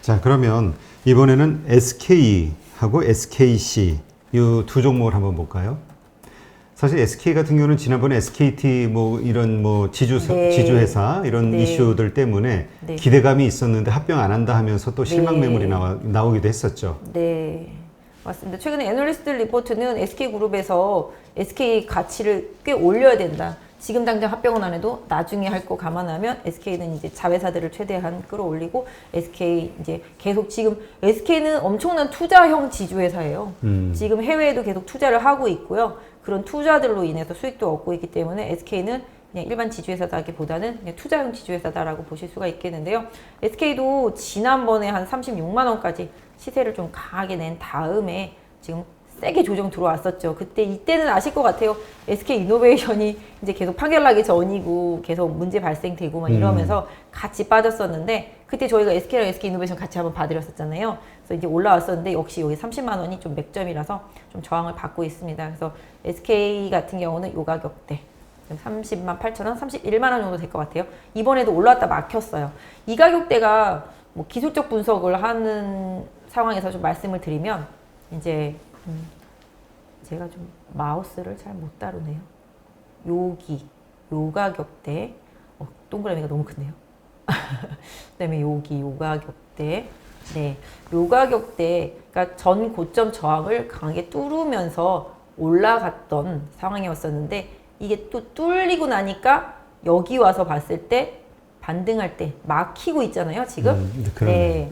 자, 그러면 이번에는 SK하고 SKC 이 두 종목을 한번 볼까요? 사실 SK 같은 경우는 지난번에 SKT 뭐 이런 뭐 지주회사 이런 네. 이슈들 때문에 네. 기대감이 있었는데 합병 안 한다 하면서 또 실망 네. 매물이 나오기도 했었죠. 네, 맞습니다. 최근에 애널리스트 리포트는 SK그룹에서 SK 가치를 꽤 올려야 된다. 지금 당장 합병은 안 해도 나중에 할 거 감안하면 SK는 이제 자회사들을 최대한 끌어올리고 SK 이제 계속 지금 SK는 엄청난 투자형 지주회사예요. 지금 해외에도 계속 투자를 하고 있고요. 그런 투자들로 인해서 수익도 얻고 있기 때문에 SK는 그냥 일반 지주회사다기보다는 그냥 투자형 지주회사다라고 보실 수가 있겠는데요. SK도 지난번에 한 36만 원까지 시세를 좀 강하게 낸 다음에 지금 세게 조정 들어왔었죠. 이때는 아실 것 같아요. SK이노베이션이 이제 계속 판결나기 전이고 계속 문제 발생되고 막 이러면서 같이 빠졌었는데 그때 저희가 SK랑 SK이노베이션 같이 한번 봐드렸었잖아요. 그래서 이제 올라왔었는데 역시 여기 30만 원이 좀 맥점이라서 좀 저항을 받고 있습니다. 그래서 SK 같은 경우는 요 가격대 30만 8천 원, 31만 원 정도 될 것 같아요. 이번에도 올라왔다 막혔어요. 이 가격대가 뭐 기술적 분석을 하는 상황에서 좀 말씀을 드리면 이제 제가 좀 마우스를 잘 못 다루네요. 요 가격대, 동그라미가 너무 크네요. 그다음에 요 가격대, 네, 요 가격대, 그러니까 전 고점 저항을 강하게 뚫으면서 올라갔던 상황이었었는데 이게 또 뚫리고 나니까 여기 와서 봤을 때 반등할 때 막히고 있잖아요, 지금. 네,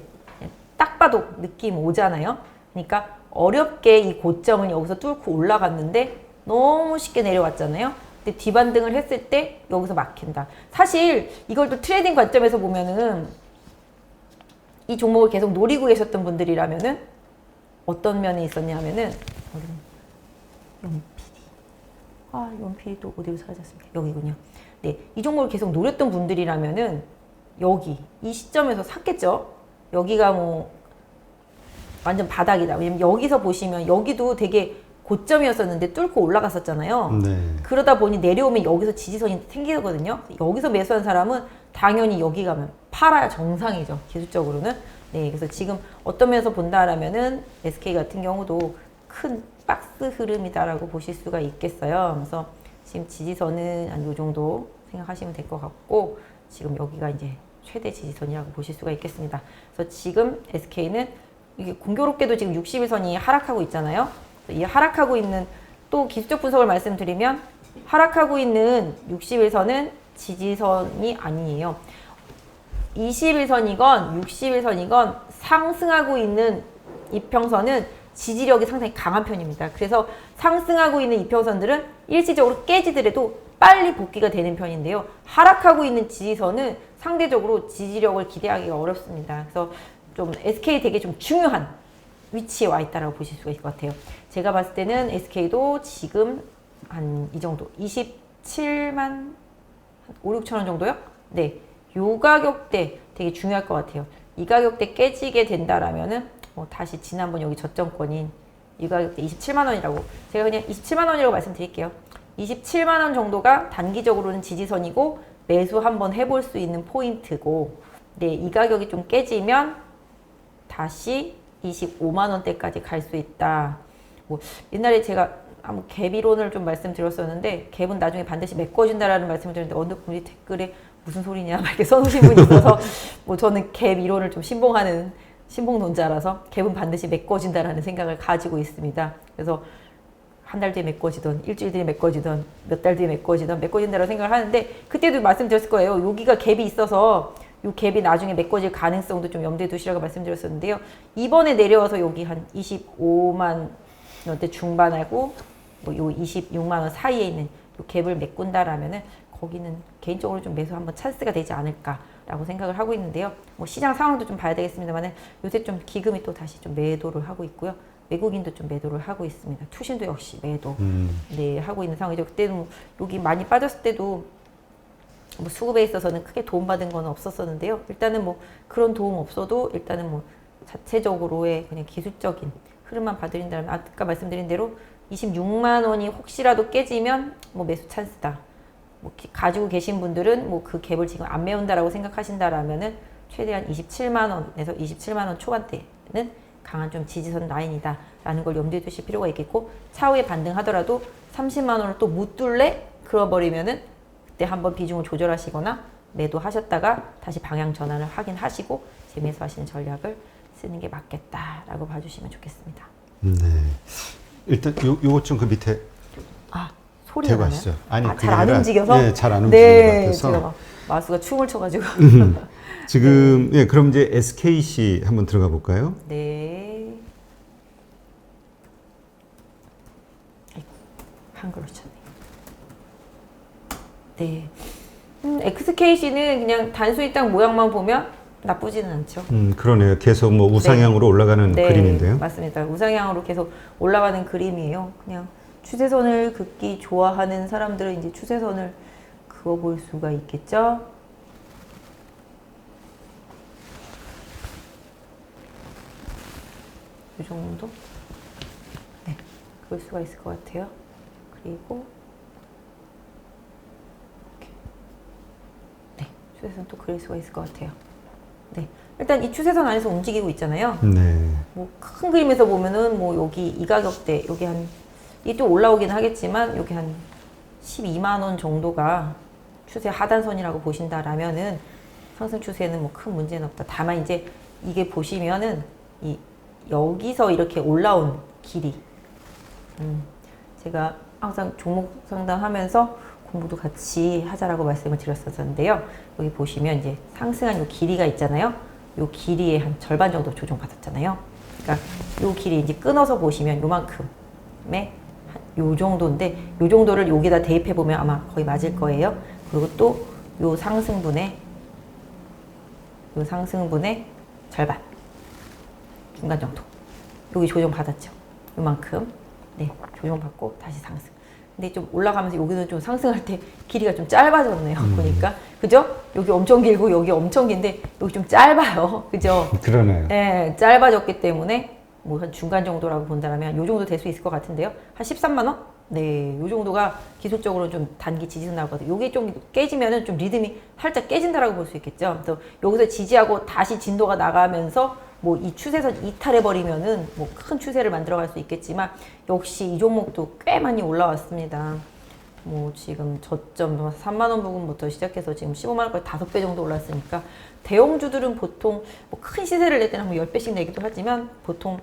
딱 봐도 느낌 오잖아요. 그러니까 어렵게 이 고점을 여기서 뚫고 올라갔는데 너무 쉽게 내려왔잖아요. 근데 뒤반등을 했을 때 여기서 막힌다. 사실 이걸 또 트레이딩 관점에서 보면은 이 종목을 계속 노리고 계셨던 분들이라면은 어떤 면이 있었냐면은 연필이 또 어디로 사라졌습니까? 여기군요. 네, 이 종목을 계속 노렸던 분들이라면은 이 시점에서 샀겠죠. 여기가 뭐 완전 바닥이다. 왜냐면 여기서 보시면 여기도 되게 고점이었었는데 뚫고 올라갔었잖아요. 네. 그러다 보니 내려오면 여기서 지지선이 생기거든요. 여기서 매수한 사람은 당연히 여기 가면 팔아야 정상이죠. 기술적으로는. 네, 그래서 지금 어떤 면에서 본다라면은 SK 같은 경우도 큰 박스 흐름이다라고 보실 수가 있겠어요. 그래서 지금 지지선은 한 요 정도 생각하시면 될 것 같고 지금 여기가 이제 최대 지지선이라고 보실 수가 있겠습니다. 그래서 지금 SK는 이게 공교롭게도 지금 60일선이 하락하고 있잖아요. 이 하락하고 있는 또 기술적 분석을 말씀드리면 하락하고 있는 60일선은 지지선이 아니에요. 20일선이건 60일선이건 상승하고 있는 이평선은 지지력이 상당히 강한 편입니다. 그래서 상승하고 있는 이평선들은 일시적으로 깨지더라도 빨리 복귀가 되는 편인데요. 하락하고 있는 지지선은 상대적으로 지지력을 기대하기가 어렵습니다. 그래서 좀 SK 되게 좀 중요한 위치에 와 있다라고 보실 수가 있을 것 같아요. 제가 봤을 때는 SK도 지금 한 이 정도 27만 5, 6천 원 정도요? 네, 요 가격대 되게 중요할 것 같아요. 이 가격대 깨지게 된다라면은 다시 지난번 여기 저점권인 이 가격대 27만 원이라고 제가 그냥 27만 원이라고 말씀드릴게요. 27만 원 정도가 단기적으로는 지지선이고 매수 한번 해볼 수 있는 포인트고 네, 이 가격이 좀 깨지면 다시 25만 원대까지 갈 수 있다. 뭐 옛날에 제가 한번 갭 이론을 좀 말씀드렸었는데 갭은 나중에 반드시 메꿔준다라는 말씀을 드렸는데 어느 분이 댓글에 무슨 소리냐 막 이렇게 써놓으신 분이 있어서 뭐 저는 갭 이론을 좀 신봉론자라서 갭은 반드시 메꿔준다라는 생각을 가지고 있습니다. 그래서 한 달 뒤에 메꿔지던 일주일 뒤에 메꿔지던 몇 달 뒤에 메꿔진다라고 생각을 하는데 그때도 말씀드렸을 거예요. 여기가 갭이 있어서 이 갭이 나중에 메꿔질 가능성도 좀 염두에 두시라고 말씀드렸었는데요. 이번에 내려와서 여기 한 25만 원대 중반하고 뭐 요 26만 원 사이에 있는 요 갭을 메꾼다라면은 거기는 개인적으로 좀 매수 한번 찬스가 되지 않을까라고 생각을 하고 있는데요. 뭐 시장 상황도 좀 봐야 되겠습니다만은 요새 좀 기금이 또 다시 좀 매도를 하고 있고요. 외국인도 좀 매도를 하고 있습니다. 투신도 역시 매도 네, 하고 있는 상황이죠. 그때는 뭐 여기 많이 빠졌을 때도 뭐 수급에 있어서는 크게 도움받은 건 없었었는데요. 일단은 뭐 그런 도움 없어도 일단은 뭐 자체적으로의 그냥 기술적인 흐름만 봐드린다면 아까 말씀드린 대로 26만 원이 혹시라도 깨지면 뭐 매수 찬스다. 뭐 가지고 계신 분들은 뭐 그 갭을 지금 안 메운다라고 생각하신다라면은 최대한 27만 원에서 27만 원 초반대는 강한 좀 지지선 라인이다 라는 걸 염두에 두실 필요가 있겠고, 차후에 반등하더라도 30만 원을 또 못 뚫래? 그러버리면은 그때 한번 비중을 조절하시거나 매도하셨다가 다시 방향 전환을 확인하시고 재매수하시는 전략을 쓰는 게 맞겠다라고 봐주시면 좋겠습니다. 네. 일단 요것 좀 그 밑에 소리가 나나요? 대화하시죠. 아니, 그게 잘 안 아니라, 움직여서? 네, 잘 안 움직이는 것 같아서. 제가 막 마우스가 춤을 춰가지고. 지금 예, 그럼 이제 SKC 한번 들어가 볼까요? 네. 아이고, 한글로 쳤네. 네. XKC는 그냥 단순히 딱 모양만 보면 나쁘지는 않죠. 그러네요. 계속 뭐 우상향으로 올라가는 네, 그림인데요. 맞습니다. 우상향으로 계속 올라가는 그림이에요. 그냥 추세선을 긋기 좋아하는 사람들은 이제 추세선을 그어볼 수가 있겠죠. 이 정도? 네, 그럴 수가 있을 것 같아요. 그리고 이렇게. 네, 추세선 또 그릴 수가 있을 것 같아요. 네, 일단 이 추세선 안에서 움직이고 있잖아요. 네. 뭐 큰 그림에서 보면은 뭐 여기 이 가격대 여기 한 이게 좀 올라오긴 하겠지만 여기 한 12만 원 정도가 추세 하단선이라고 보신다라면은 상승 추세는 뭐 큰 문제는 없다. 다만 이제 이게 보시면은 이 여기서 이렇게 올라온 길이 제가 항상 종목 상담하면서 공부도 같이 하자라고 말씀을 드렸었는데요. 여기 보시면 이제 상승한 요 길이가 있잖아요. 요 길이의 한 절반 정도 조정받았잖아요. 그러니까 요 길이 이제 끊어서 보시면 요만큼의 요 정도인데 요 정도를 여기다 대입해 보면 아마 거의 맞을 거예요. 그리고 또 요 상승분의 절반 중간 정도 여기 조정받았죠. 요만큼 네 조정받고 다시 상승. 근데 좀 올라가면서 여기는 좀 상승할 때 길이가 좀 짧아졌네요. 보니까 그죠? 여기 엄청 길고 여기 엄청 긴데 여기 좀 짧아요. 그죠? 그러네요. 네, 짧아졌기 때문에 뭐 한 중간 정도라고 본다면 요 정도 될 수 있을 것 같은데요. 한 13만 원? 네, 요 정도가 기술적으로 좀 단기 지지선 나오거든요. 요게 좀 깨지면은 좀 리듬이 살짝 깨진다라고 볼 수 있겠죠. 그래서 여기서 지지하고 다시 진도가 나가면서 뭐 이 추세선 이탈해버리면은 뭐 큰 추세를 만들어갈 수 있겠지만 역시 이 종목도 꽤 많이 올라왔습니다. 뭐 지금 저점 3만 원 부근부터 시작해서 지금 15만 원까지 5배 정도 올랐으니까 대형주들은 보통 뭐 큰 시세를 낼 때는 뭐 10배씩 내기도 하지만 보통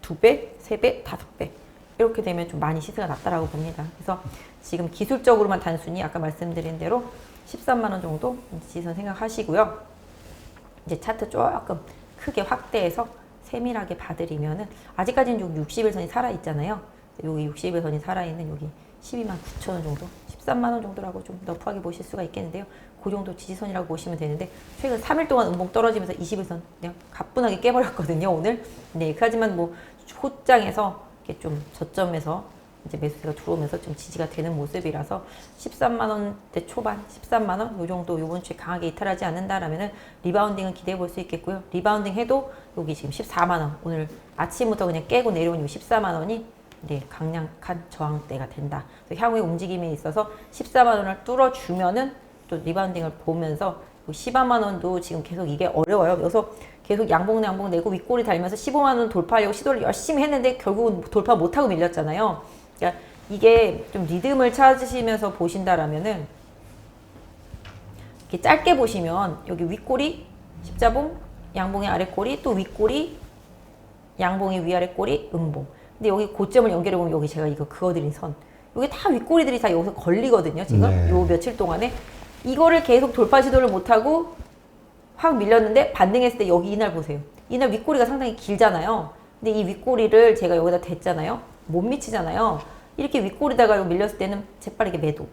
2배, 3배, 5배 이렇게 되면 좀 많이 시세가 낮다라고 봅니다. 그래서 지금 기술적으로만 단순히 아까 말씀드린 대로 13만 원 정도 지지선 생각하시고요. 이제 차트 조금 크게 확대해서 세밀하게 봐드리면은 아직까지는 여기 60일선이 살아있잖아요. 여기 60일선이 살아있는 여기 12만 9천 원 정도, 13만 원 정도라고 좀 너프하게 보실 수가 있겠는데요. 그 정도 지지선이라고 보시면 되는데 최근 3일 동안 음봉 떨어지면서 20일선 그냥 가뿐하게 깨버렸거든요, 오늘. 네, 하지만 뭐 초장에서 이렇게 좀 저점에서 이제 매수세가 들어오면서 좀 지지가 되는 모습이라서 13만 원대 초반, 13만 원 요 정도 요번 주에 강하게 이탈하지 않는다라면은 리바운딩은 기대해 볼 수 있겠고요. 리바운딩 해도 여기 지금 14만 원 오늘 아침부터 그냥 깨고 내려온 요 14만 원이 네, 강력한 저항대가 된다. 향후의 움직임에 있어서 14만 원을 뚫어주면은 또 리바운딩을 보면서 15만 원도 지금 계속 이게 어려워요. 그래서 계속 양봉 내고 윗골이 달면서 15만 원 돌파하려고 시도를 열심히 했는데 결국은 돌파 못하고 밀렸잖아요. 그러니까 이게 좀 리듬을 찾으시면서 보신다라면은 이렇게 짧게 보시면 여기 윗골이 십자봉, 양봉의 아랫골이 또 윗골이 양봉의 위아래 골이 음봉. 근데 여기 고점을 연결해 보면 여기 제가 이거 그어드린 선. 여기 다 윗꼬리들이 다 여기서 걸리거든요. 지금 네. 요 며칠 동안에 이거를 계속 돌파 시도를 못하고 확 밀렸는데 반등했을 때 여기 이날 보세요. 이날 윗꼬리가 상당히 길잖아요. 근데 이 윗꼬리를 제가 여기다 댔잖아요. 못 미치잖아요. 이렇게 윗꼬리다가 밀렸을 때는 재빠르게 매도.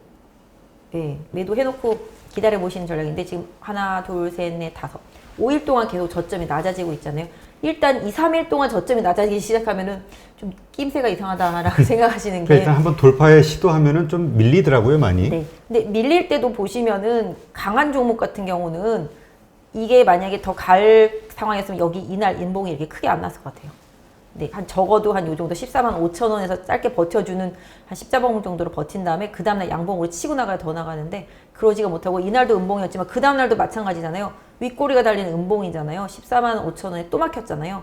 예, 매도 해놓고 기다려 보시는 전략인데 지금 하나, 둘, 셋, 넷, 다섯. 5일 동안 계속 저점이 낮아지고 있잖아요. 일단 2, 3일 동안 저점이 낮아지기 시작하면은 좀 낌새가 이상하다라고 생각하시는 게. 일단 한번 돌파에 시도하면은 좀 밀리더라고요, 많이. 네. 근데 밀릴 때도 보시면은 강한 종목 같은 경우는 이게 만약에 더 갈 상황이었으면 여기 이날 인봉이 이렇게 크게 안 났을 것 같아요. 네, 한 적어도 한 요 정도 14만 5천 원에서 짧게 버텨주는 한 십자봉 정도로 버틴 다음에 그 다음날 양봉으로 치고 나가야 더 나가는데 그러지가 못하고 이날도 음봉이었지만 그 다음날도 마찬가지잖아요. 윗꼬리가 달린 음봉이잖아요. 14만 5천 원에 또 막혔잖아요.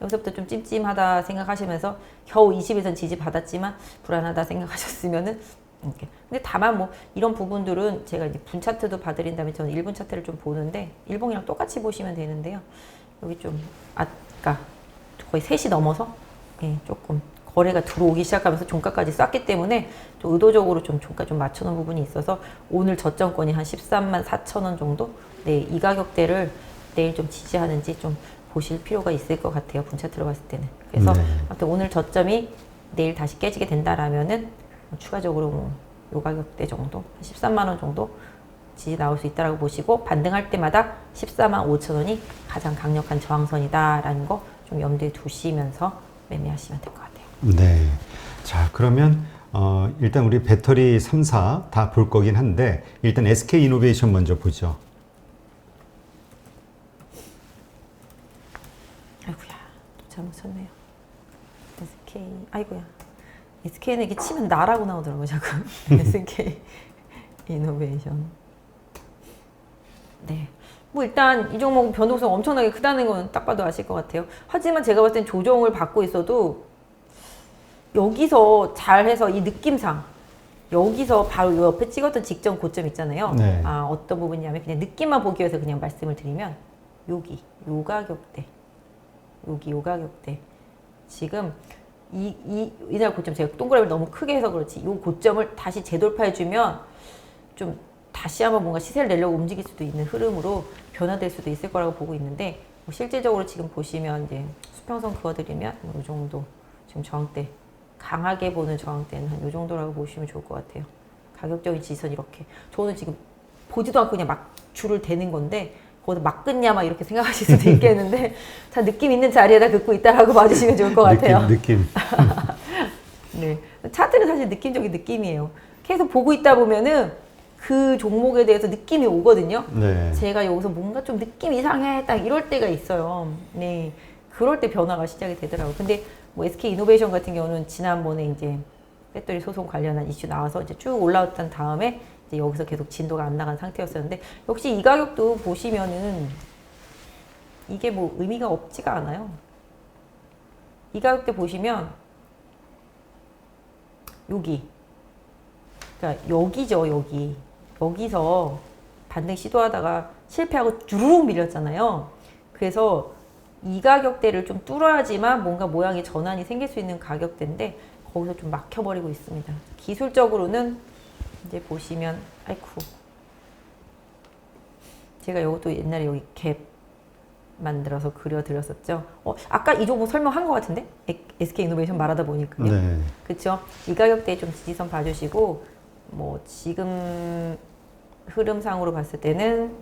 여기서부터 좀 찜찜하다 생각하시면서 겨우 20일선 지지 받았지만 불안하다 생각하셨으면은 이렇게. 근데 다만 뭐 이런 부분들은 제가 이제 분 차트도 봐드린 다음에 저는 1분 차트를 좀 보는데 일봉이랑 똑같이 보시면 되는데요. 여기 좀 아까 거의 3시 넘어서 예, 조금 거래가 들어오기 시작하면서 종가까지 쐈기 때문에 좀 의도적으로 좀 종가 좀 맞춰놓은 부분이 있어서 오늘 저점권이 한 13만 4천 원 정도? 네, 이 가격대를 내일 좀 지지하는지 좀 보실 필요가 있을 것 같아요. 분차트로 봤을 때는. 그래서 네. 아무튼 오늘 저점이 내일 다시 깨지게 된다라면은 추가적으로 뭐 요 가격대 정도, 13만 원 정도 지지 나올 수 있다라고 보시고 반등할 때마다 14만 5천 원이 가장 강력한 저항선이다라는 거 좀 염두에 두시면서 매매하시면 될 것 같아요. 네. 자, 그러면 일단 우리 배터리 3사 다 볼 거긴 한데 일단 SK 이노베이션 먼저 보죠. 아이고야, 또 잘못 쳤네요. SK, 아이고야. SK는 이렇게 치면 나라고 나오더라고요, 자꾸. SK 이노베이션. 네. 뭐 일단 이 종목 변동성 엄청나게 크다는 건 딱 봐도 아실 것 같아요. 하지만 제가 봤을 땐 조정을 받고 있어도 여기서 잘해서 이 느낌상 여기서 바로 요 옆에 찍었던 직전 고점 있잖아요. 네. 아, 어떤 부분이냐면 그냥 느낌만 보기 위해서 그냥 말씀을 드리면 여기 요 가격대 여기 요 가격대 지금 이날 고점 제가 동그라미를 너무 크게 해서 그렇지 요 고점을 다시 재돌파해주면 좀 다시 한번 뭔가 시세를 내려고 움직일 수도 있는 흐름으로 변화될 수도 있을 거라고 보고 있는데 뭐 실질적으로 지금 보시면 이제 수평선 그어드리면 뭐 이 정도 지금 저항대 강하게 보는 저항대는 한 이 정도라고 보시면 좋을 것 같아요. 가격적인 지선 이렇게 저는 지금 보지도 않고 그냥 막 줄을 대는 건데 거기서 막 끊냐 막 이렇게 생각하실 수도 있겠는데 자 느낌 있는 자리에다 긋고 있다라고 봐주시면 좋을 것 같아요. 느낌. 네, 차트는 사실 느낌적인 느낌이에요. 계속 보고 있다 보면은 그 종목에 대해서 느낌이 오거든요. 네. 제가 여기서 뭔가 좀 느낌 이상해 딱 이럴 때가 있어요. 네, 그럴 때 변화가 시작이 되더라고요. 근데 뭐 SK 이노베이션 같은 경우는 지난번에 이제 배터리 소송 관련한 이슈 나와서 이제 쭉 올라왔던 다음에 이제 여기서 계속 진도가 안 나간 상태였었는데 역시 이 가격도 보시면은 이게 뭐 의미가 없지가 않아요. 이 가격대 보시면 여기 그러니까 여기죠 여기 여기서 반등 시도하다가 실패하고 주르륵 밀렸잖아요. 그래서 이 가격대를 좀 뚫어야지만 뭔가 모양의 전환이 생길 수 있는 가격대인데 거기서 좀 막혀버리고 있습니다. 기술적으로는 이제 보시면 아이쿠 제가 이것도 옛날에 여기 갭 만들어서 그려드렸었죠. 아까 이 종목 설명한 것 같은데? SK 이노베이션 말하다 보니까요. 네. 그렇죠. 이 가격대에 좀 지지선 봐주시고 뭐 지금 흐름상으로 봤을 때는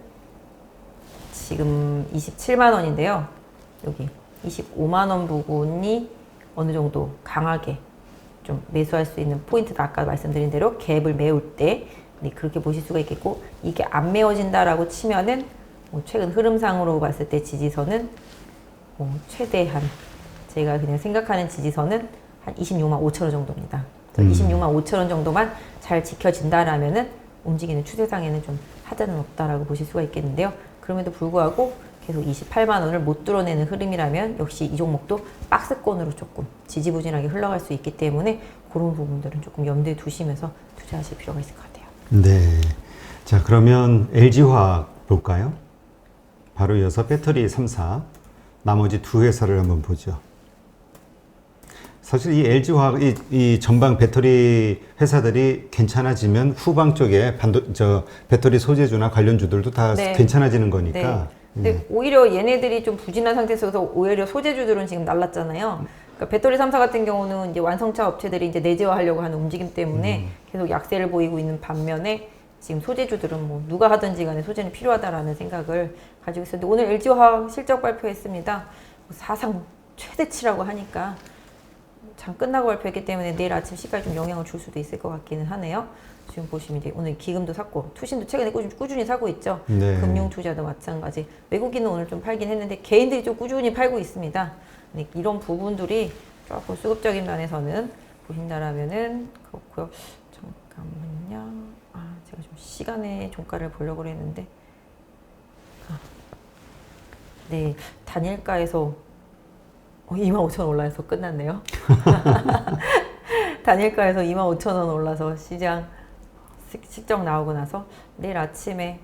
지금 27만 원인데요. 여기 25만 원 부분이 어느 정도 강하게 좀 매수할 수 있는 포인트다. 아까 말씀드린 대로 갭을 메울 때 네, 그렇게 보실 수가 있겠고 이게 안 메워진다라고 치면은 뭐 최근 흐름상으로 봤을 때 지지선은 뭐 최대한 제가 그냥 생각하는 지지선은 한 26만 5천 원 정도입니다. 26만 5천 원 정도만 잘 지켜진다라면은 움직이는 추세상에는 좀 하자는 없다라고 보실 수가 있겠는데요. 그럼에도 불구하고 계속 28만 원을 못 뚫어내는 흐름이라면 역시 이 종목도 박스권으로 조금 지지부진하게 흘러갈 수 있기 때문에 그런 부분들은 조금 염두에 두시면서 투자하실 필요가 있을 것 같아요. 네. 자, 그러면 LG화학 볼까요? 바로 이어서 배터리 3사 나머지 두 회사를 한번 보죠. 사실 이 LG화학 이 전방 배터리 회사들이 괜찮아지면 후방 쪽에 배터리 소재주나 관련주들도 다 네. 괜찮아지는 거니까. 근데 오히려 얘네들이 좀 부진한 상태에서 오히려 소재주들은 지금 날랐잖아요. 그러니까 배터리 3사 같은 경우는 이제 완성차 업체들이 이제 내재화하려고 하는 움직임 때문에 계속 약세를 보이고 있는 반면에 지금 소재주들은 뭐 누가 하든지 간에 소재는 필요하다라는 생각을 가지고 있었는데 오늘 LG화학 실적 발표했습니다. 사상 최대치라고 하니까 장 끝나고 발표했기 때문에 내일 아침 시까지 좀 영향을 줄 수도 있을 것 같기는 하네요. 지금 보시면 이제 오늘 기금도 샀고 투신도 최근에 꾸준히 사고 있죠. 네. 금융 투자도 마찬가지. 외국인은 오늘 좀 팔긴 했는데 개인들이 좀 꾸준히 팔고 있습니다. 네, 이런 부분들이 조금 수급적인 면에서는 보신다라면은 그렇고요. 잠깐만요. 제가 좀 시간의 종가를 보려고 했는데 네, 단일가에서 25,000원 올라서 끝났네요. 단일가에서 25,000원 올라서 시장 실적 나오고 나서 내일 아침에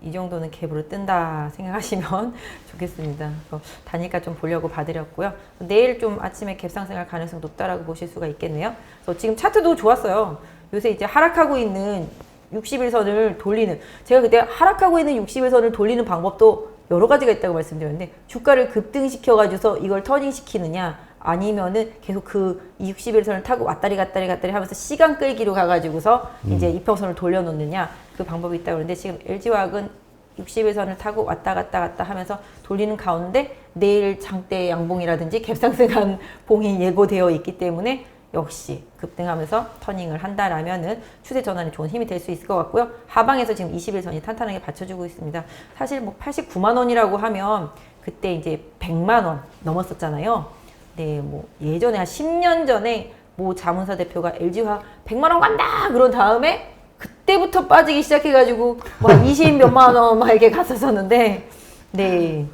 이 정도는 갭으로 뜬다 생각하시면 좋겠습니다. 그래서 단일가 좀 보려고 봐드렸고요. 내일 좀 아침에 갭 상승할 가능성 높다라고 보실 수가 있겠네요. 그래서 지금 차트도 좋았어요. 요새 이제 하락하고 있는 60일선을 돌리는, 제가 그때 하락하고 있는 60일선을 돌리는 방법도 여러 가지가 있다고 말씀드렸는데, 주가를 급등시켜가지고서 이걸 터닝시키느냐, 아니면은 계속 그 60일선을 타고 왔다리 갔다리 하면서 시간 끌기로 가가지고서 이제 이평선을 돌려놓느냐, 그 방법이 있다고 그러는데, 지금 LG화학은 60일선을 타고 왔다 갔다 하면서 돌리는 가운데 내일 장대 양봉이라든지 갭상승한 봉이 예고되어 있기 때문에 역시 급등하면서 터닝을 한다라면은 추세 전환에 좋은 힘이 될 수 있을 것 같고요. 하방에서 지금 21선이 탄탄하게 받쳐주고 있습니다. 사실 뭐 89만 원이라고 하면 그때 이제 100만 원 넘었었잖아요. 네, 뭐 예전에 한 10년 전에 모 자문사 대표가 LG화 100만 원 간다 그런 다음에 그때부터 빠지기 시작해가지고 뭐 20 몇만 원 막 이렇게 갔었었는데, 네.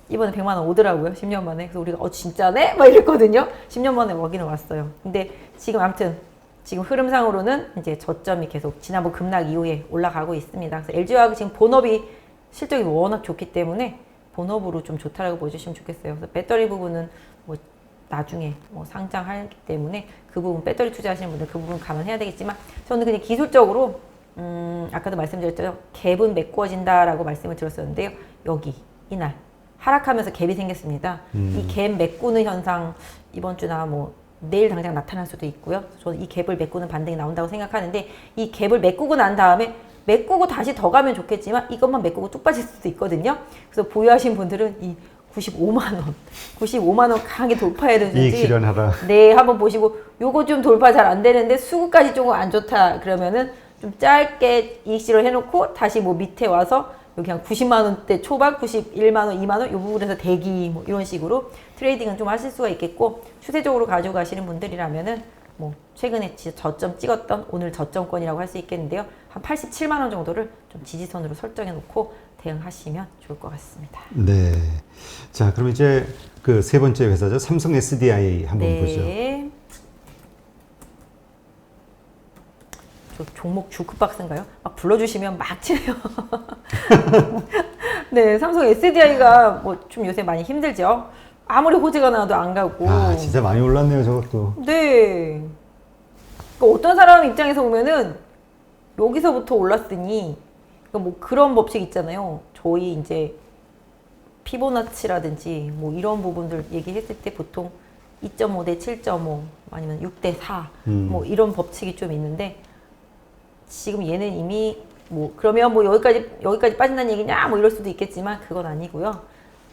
이번에 100만 원 오더라고요. 10년 만에. 그래서 우리가 진짜네? 막 이랬거든요. 10년 만에 먹이는 왔어요. 근데 지금 아무튼 지금 흐름상으로는 이제 저점이 계속 지난번 급락 이후에 올라가고 있습니다. 그래서 LG화학이 지금 본업이 실적이 워낙 좋기 때문에 본업으로 좀 좋다라고 보여주시면 좋겠어요. 그래서 배터리 부분은 뭐 나중에 뭐 상장하기 때문에 그 부분 배터리 투자하시는 분들 그 부분 감안해야 되겠지만, 저는 그냥 기술적으로 아까도 말씀드렸죠. 갭은 메꿔진다라고 말씀을 드렸었는데요. 여기 이날 하락하면서 갭이 생겼습니다. 이 갭 메꾸는 현상 이번 주나 뭐 내일 당장 나타날 수도 있고요. 저는 이 갭을 메꾸는 반등이 나온다고 생각하는데, 이 갭을 메꾸고 난 다음에 메꾸고 다시 더 가면 좋겠지만 이것만 메꾸고 쭉 빠질 수도 있거든요. 그래서 보유하신 분들은 이 95만 원 강하게 돌파해야 되는지 이익 실현하라. 네, 한번 보시고 요거 좀 돌파 잘 안 되는데 수급까지 조금 안 좋다 그러면은 좀 짧게 이익 실현 해놓고 다시 뭐 밑에 와서 여기 한 90만 원대 초반, 91만 원, 2만 원 이 부분에서 대기 뭐 이런 식으로 트레이딩은 좀 하실 수가 있겠고, 추세적으로 가지고 가시는 분들이라면은 뭐 최근에 저점 찍었던 오늘 저점권이라고 할 수 있겠는데요. 한 87만 원 정도를 좀 지지선으로 설정해 놓고 대응하시면 좋을 것 같습니다. 네. 자, 그럼 이제 그 세 번째 회사죠. 삼성 SDI 한번 네. 보죠. 저 종목 주크박스인가요? 막 불러주시면 막 치네요. 네, 삼성 SDI가 뭐 좀 요새 많이 힘들죠. 아무리 호재가 나와도 안 가고. 아, 진짜 많이 올랐네요, 저것도. 네. 그러니까 어떤 사람 입장에서 보면은 여기서부터 올랐으니, 그러니까 뭐 그런 법칙 있잖아요. 저희 이제 피보나치라든지 뭐 이런 부분들 얘기했을 때 보통 2.5 대 7.5 아니면 6 대 4 뭐 이런 법칙이 좀 있는데, 지금 얘는 이미 뭐 그러면 뭐 여기까지 빠진다는 얘기냐 뭐 이럴 수도 있겠지만 그건 아니고요.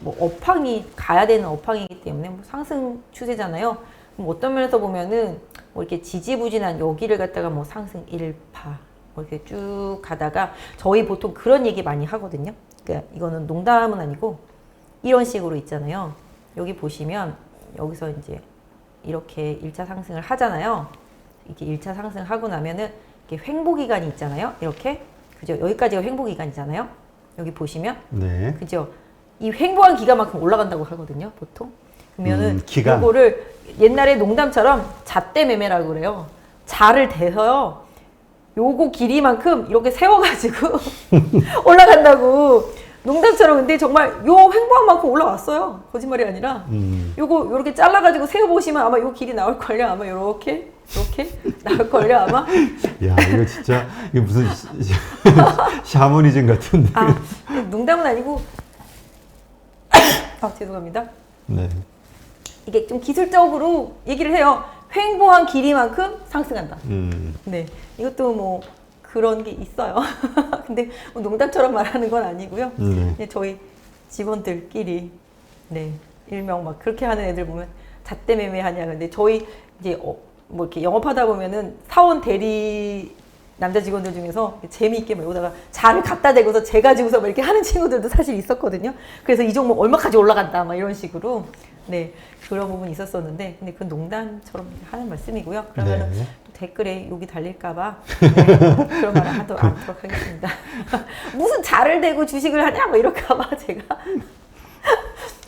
뭐 업황이 가야 되는 업황이기 때문에 뭐 상승 추세잖아요. 그럼 어떤 면에서 보면은 뭐 이렇게 지지부진한 여기를 갖다가 뭐 상승 1파 뭐 이렇게 쭉 가다가, 저희 보통 그런 얘기 많이 하거든요. 그러니까 이거는 농담은 아니고 이런 식으로 있잖아요. 여기 보시면 여기서 이제 이렇게 1차 상승을 하잖아요. 이렇게 1차 상승하고 나면은 이렇게 횡보 기간이 있잖아요. 이렇게. 그죠? 여기까지가 횡보 기간이잖아요. 여기 보시면. 네. 그죠? 이 횡보한 기간만큼 올라간다고 하거든요, 보통. 그러면은 기간. 이거를 옛날에 농담처럼 잣대 매매라고 그래요. 자를 대서요. 요거 길이만큼 이렇게 세워가지고 올라간다고. 농담처럼. 근데 정말 요 횡보한 만큼 올라왔어요. 거짓말이 아니라. 요거 요렇게 잘라가지고 세워보시면 아마 요 길이 나올걸요. 아마 요렇게 나올걸요, 아마. 야, 이거 진짜, 이거 무슨 샤머니즘 같은데. 아, 농담은 아니고. 아, 죄송합니다. 네. 이게 좀 기술적으로 얘기를 해요. 횡보한 길이만큼 상승한다. 네, 이것도 뭐 그런 게 있어요. 근데 뭐 농담처럼 말하는 건 아니고요. 네, 저희 직원들끼리 네, 일명 막 그렇게 하는 애들 보면 잣대 매매하냐. 근데 저희 이제 뭐 이렇게 영업하다 보면은 사원 대리 남자 직원들 중에서 재미있게 막 여기다가 자를 갖다 대고서 재 가지고서 막 이렇게 하는 친구들도 사실 있었거든요. 그래서 이 종목 얼마까지 올라간다 막 이런 식으로. 네, 그런 부분이 있었었는데, 근데 그건 농담처럼 하는 말씀이고요. 그러면 네. 댓글에 욕이 달릴까봐 네, 그런 말을 하도록 않도록 하겠습니다. 무슨 자를 대고 주식을 하냐 뭐 이럴까봐 제가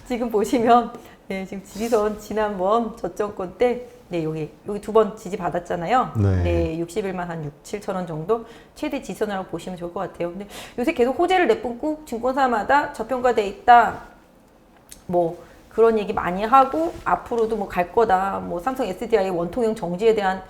지금 보시면 네, 지금 지지선 지난번 저점권 때 네, 여기 두 번 지지 받았잖아요. 네. 네, 60일만 한 6, 7천 원 정도 최대 지지선이라고 보시면 좋을 것 같아요. 근데 요새 계속 호재를 내뿜고 증권사마다 저평가돼 있다. 뭐 그런 얘기 많이 하고 앞으로도 뭐 갈 거다. 뭐 삼성 SDI 원통형 전지에 대한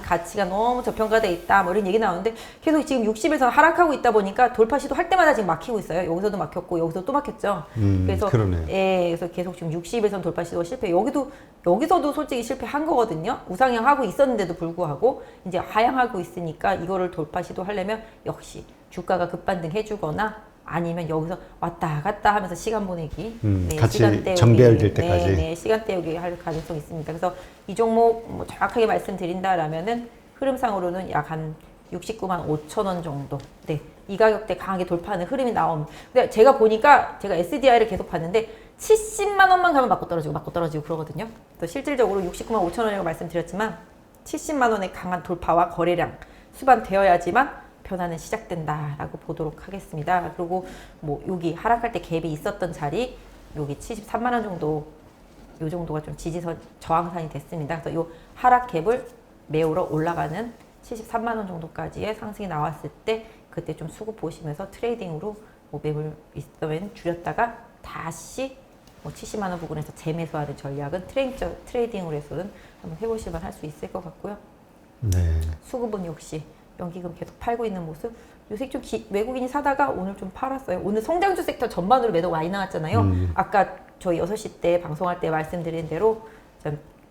가치가 너무 저평가돼 있다. 뭐 이런 얘기 나오는데 계속 지금 60에서 하락하고 있다 보니까 돌파 시도 할 때마다 지금 막히고 있어요. 여기서도 막혔고 여기서 또 막혔죠. 그래서 그러네요. 예, 그래서 계속 지금 60에선 돌파 시도가 실패. 여기서도 솔직히 실패한 거거든요. 우상향하고 있었는데도 불구하고 이제 하향하고 있으니까 이거를 돌파 시도하려면 역시 주가가 급반등 해주거나 아니면 여기서 왔다 갔다 하면서 시간 보내기, 같이 시간 때우기, 정배열될 때까지. 네, 시간 때우기 할 가능성이 있습니다. 그래서 이 종목 뭐 정확하게 말씀드린다라면은 흐름상으로는 약 한 69만 5천 원 정도, 네, 이 가격대 강하게 돌파하는 흐름이 나옵니다. 근데 제가 보니까 제가 SDI를 계속 봤는데 70만 원만 가면 맞고 떨어지고 그러거든요. 그래서 실질적으로 69만 5천 원이라고 말씀드렸지만 70만 원의 강한 돌파와 거래량 수반되어야지만 변화는 시작된다라고 보도록 하겠습니다. 그리고 뭐 여기 하락할 때 갭이 있었던 자리 여기 73만 원 정도 요 정도가 좀 지지선 저항선이 됐습니다. 그래서 요 하락 갭을 메우러 올라가는 73만 원 정도까지의 상승이 나왔을 때 그때 좀 수급 보시면서 트레이딩으로 뭐 매물 있으면 줄였다가 다시 뭐 70만 원 부근에서 재매수하는 전략은 트레이딩으로 해서는 한번 해보시면 할 수 있을 것 같고요. 네. 수급은 역시 연기금 계속 팔고 있는 모습. 요새 좀 외국인이 사다가 오늘 좀 팔았어요. 오늘 성장주 섹터 전반으로 매도가 많이 나왔잖아요. 아까 저희 6시 때 방송할 때 말씀드린 대로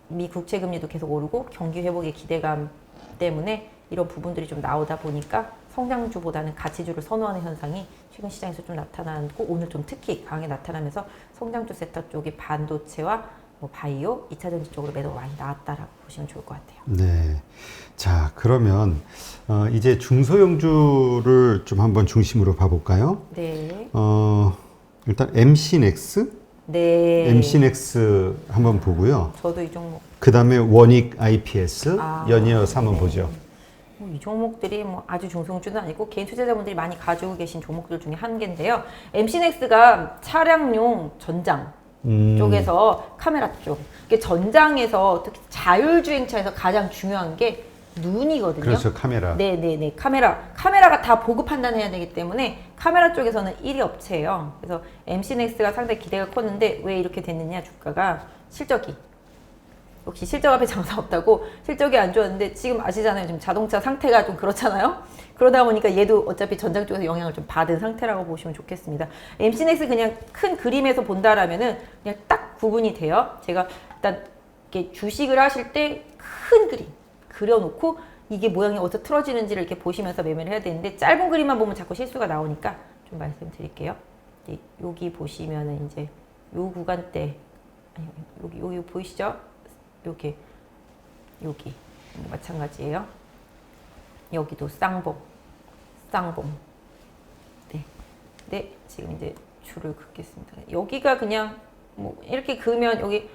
미 국채 금리도 계속 오르고 경기 회복의 기대감 때문에 이런 부분들이 좀 나오다 보니까 성장주보다는 가치주를 선호하는 현상이 최근 시장에서 좀 나타나고 오늘 좀 특히 강하게 나타나면서 성장주 섹터 쪽이 반도체와 뭐 바이오, 2차전지 쪽으로 매도가 많이 나왔다라고 보시면 좋을 것 같아요. 네. 자, 그러면 이제 중소형주를 좀 한번 중심으로 봐볼까요? 네. 일단 MC넥스? 네. MC넥스 한번 보고요. 저도 이 종목. 그 다음에 원익 IPS 연이어서 한번 네. 보죠. 이 종목들이 뭐 아주 중소형주는 아니고 개인 투자자분들이 많이 가지고 계신 종목들 중에 한 개인데요. MC넥스가 차량용 전장 쪽에서 카메라 쪽. 이게 전장에서 특히 자율주행차에서 가장 중요한 게 눈이거든요. 그렇죠, 카메라. 네네네. 카메라가 다 보고 판단해야 되기 때문에 카메라 쪽에서는 1위 업체예요. 그래서 MC넥스가 상당히 기대가 컸는데 왜 이렇게 됐느냐, 주가가. 실적이. 역시 실적 앞에 장사 없다고 실적이 안 좋았는데 지금 아시잖아요. 지금 자동차 상태가 좀 그렇잖아요. 그러다 보니까 얘도 어차피 전장 쪽에서 영향을 좀 받은 상태라고 보시면 좋겠습니다. MC넥스 그냥 큰 그림에서 본다라면은 그냥 딱 구분이 돼요. 제가 일단 이렇게 주식을 하실 때 큰 그림 그려놓고 이게 모양이 어디서 틀어지는지를 이렇게 보시면서 매매를 해야 되는데 짧은 그림만 보면 자꾸 실수가 나오니까 좀 말씀드릴게요. 여기 보시면은 이제 요 구간대 여기 보이시죠? 여기 마찬가지예요. 여기도 쌍봉. 네, 지금 이제 줄을 긋겠습니다. 여기가 그냥 뭐 이렇게 그으면 여기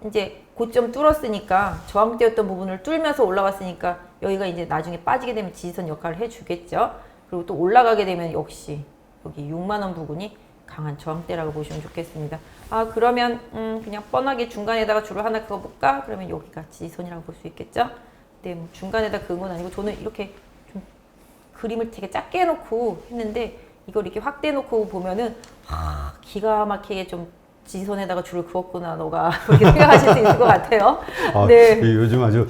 이제 고점 뚫었으니까 저항대였던 부분을 뚫면서 올라갔으니까 여기가 이제 나중에 빠지게 되면 지지선 역할을 해주겠죠. 그리고 또 올라가게 되면 역시 여기 6만 원 부근이 강한 저항대라고 보시면 좋겠습니다. 그러면 그냥 뻔하게 중간에다가 줄을 하나 그어볼까? 그러면 여기가 지지선이라고 볼 수 있겠죠? 네, 뭐 중간에다 그은 건 아니고 저는 이렇게 좀 그림을 되게 작게 해놓고 했는데 이걸 이렇게 확대해 놓고 보면은 기가 막히게 좀 지지선에다가 줄을 그었구나 너가 그렇게 생각하실 수 있을 것 같아요. 네. 요즘 아주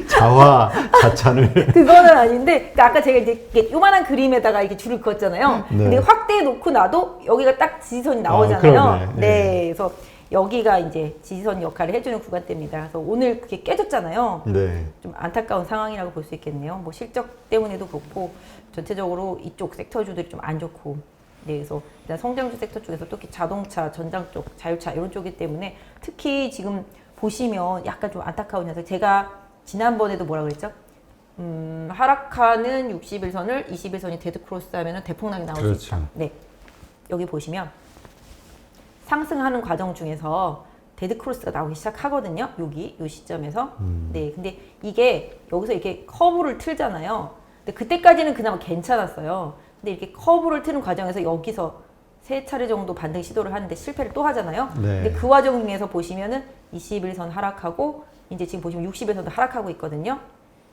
자화자찬을 그거는 아닌데 그러니까 아까 제가 이제 요만한 그림에다가 이렇게 줄을 그었잖아요. 네. 근데 확대해 놓고 나도 여기가 딱 지지선이 나오잖아요. 네. 그래서 여기가 이제 지지선 역할을 해주는 구간대입니다. 그래서 오늘 그게 깨졌잖아요. 네. 좀 안타까운 상황이라고 볼 수 있겠네요. 뭐 실적 때문에도 그렇고 전체적으로 이쪽 섹터주들이 좀 안 좋고. 네, 그래서 일단 성장주 섹터 쪽에서 특히 자동차, 전장 쪽, 자율차 이런 쪽이기 때문에 특히 지금 보시면 약간 좀 안타까운 녀석. 제가 지난번에도 뭐라 그랬죠? 하락하는 60일선을 21선이 데드크로스 하면은 대폭락이 나올 수 있다. 네, 여기 보시면 상승하는 과정 중에서 데드 크로스가 나오기 시작하거든요. 여기 요 시점에서. 네, 근데 이게 여기서 이렇게 커브를 틀잖아요. 근데 그때까지는 그나마 괜찮았어요. 근데 이렇게 커브를 트는 과정에서 여기서 3차례 정도 반등 시도를 하는데 실패를 또 하잖아요. 네. 근데 그 와중 중에서 보시면은 21선 하락하고 이제 지금 보시면 60에서도 하락하고 있거든요.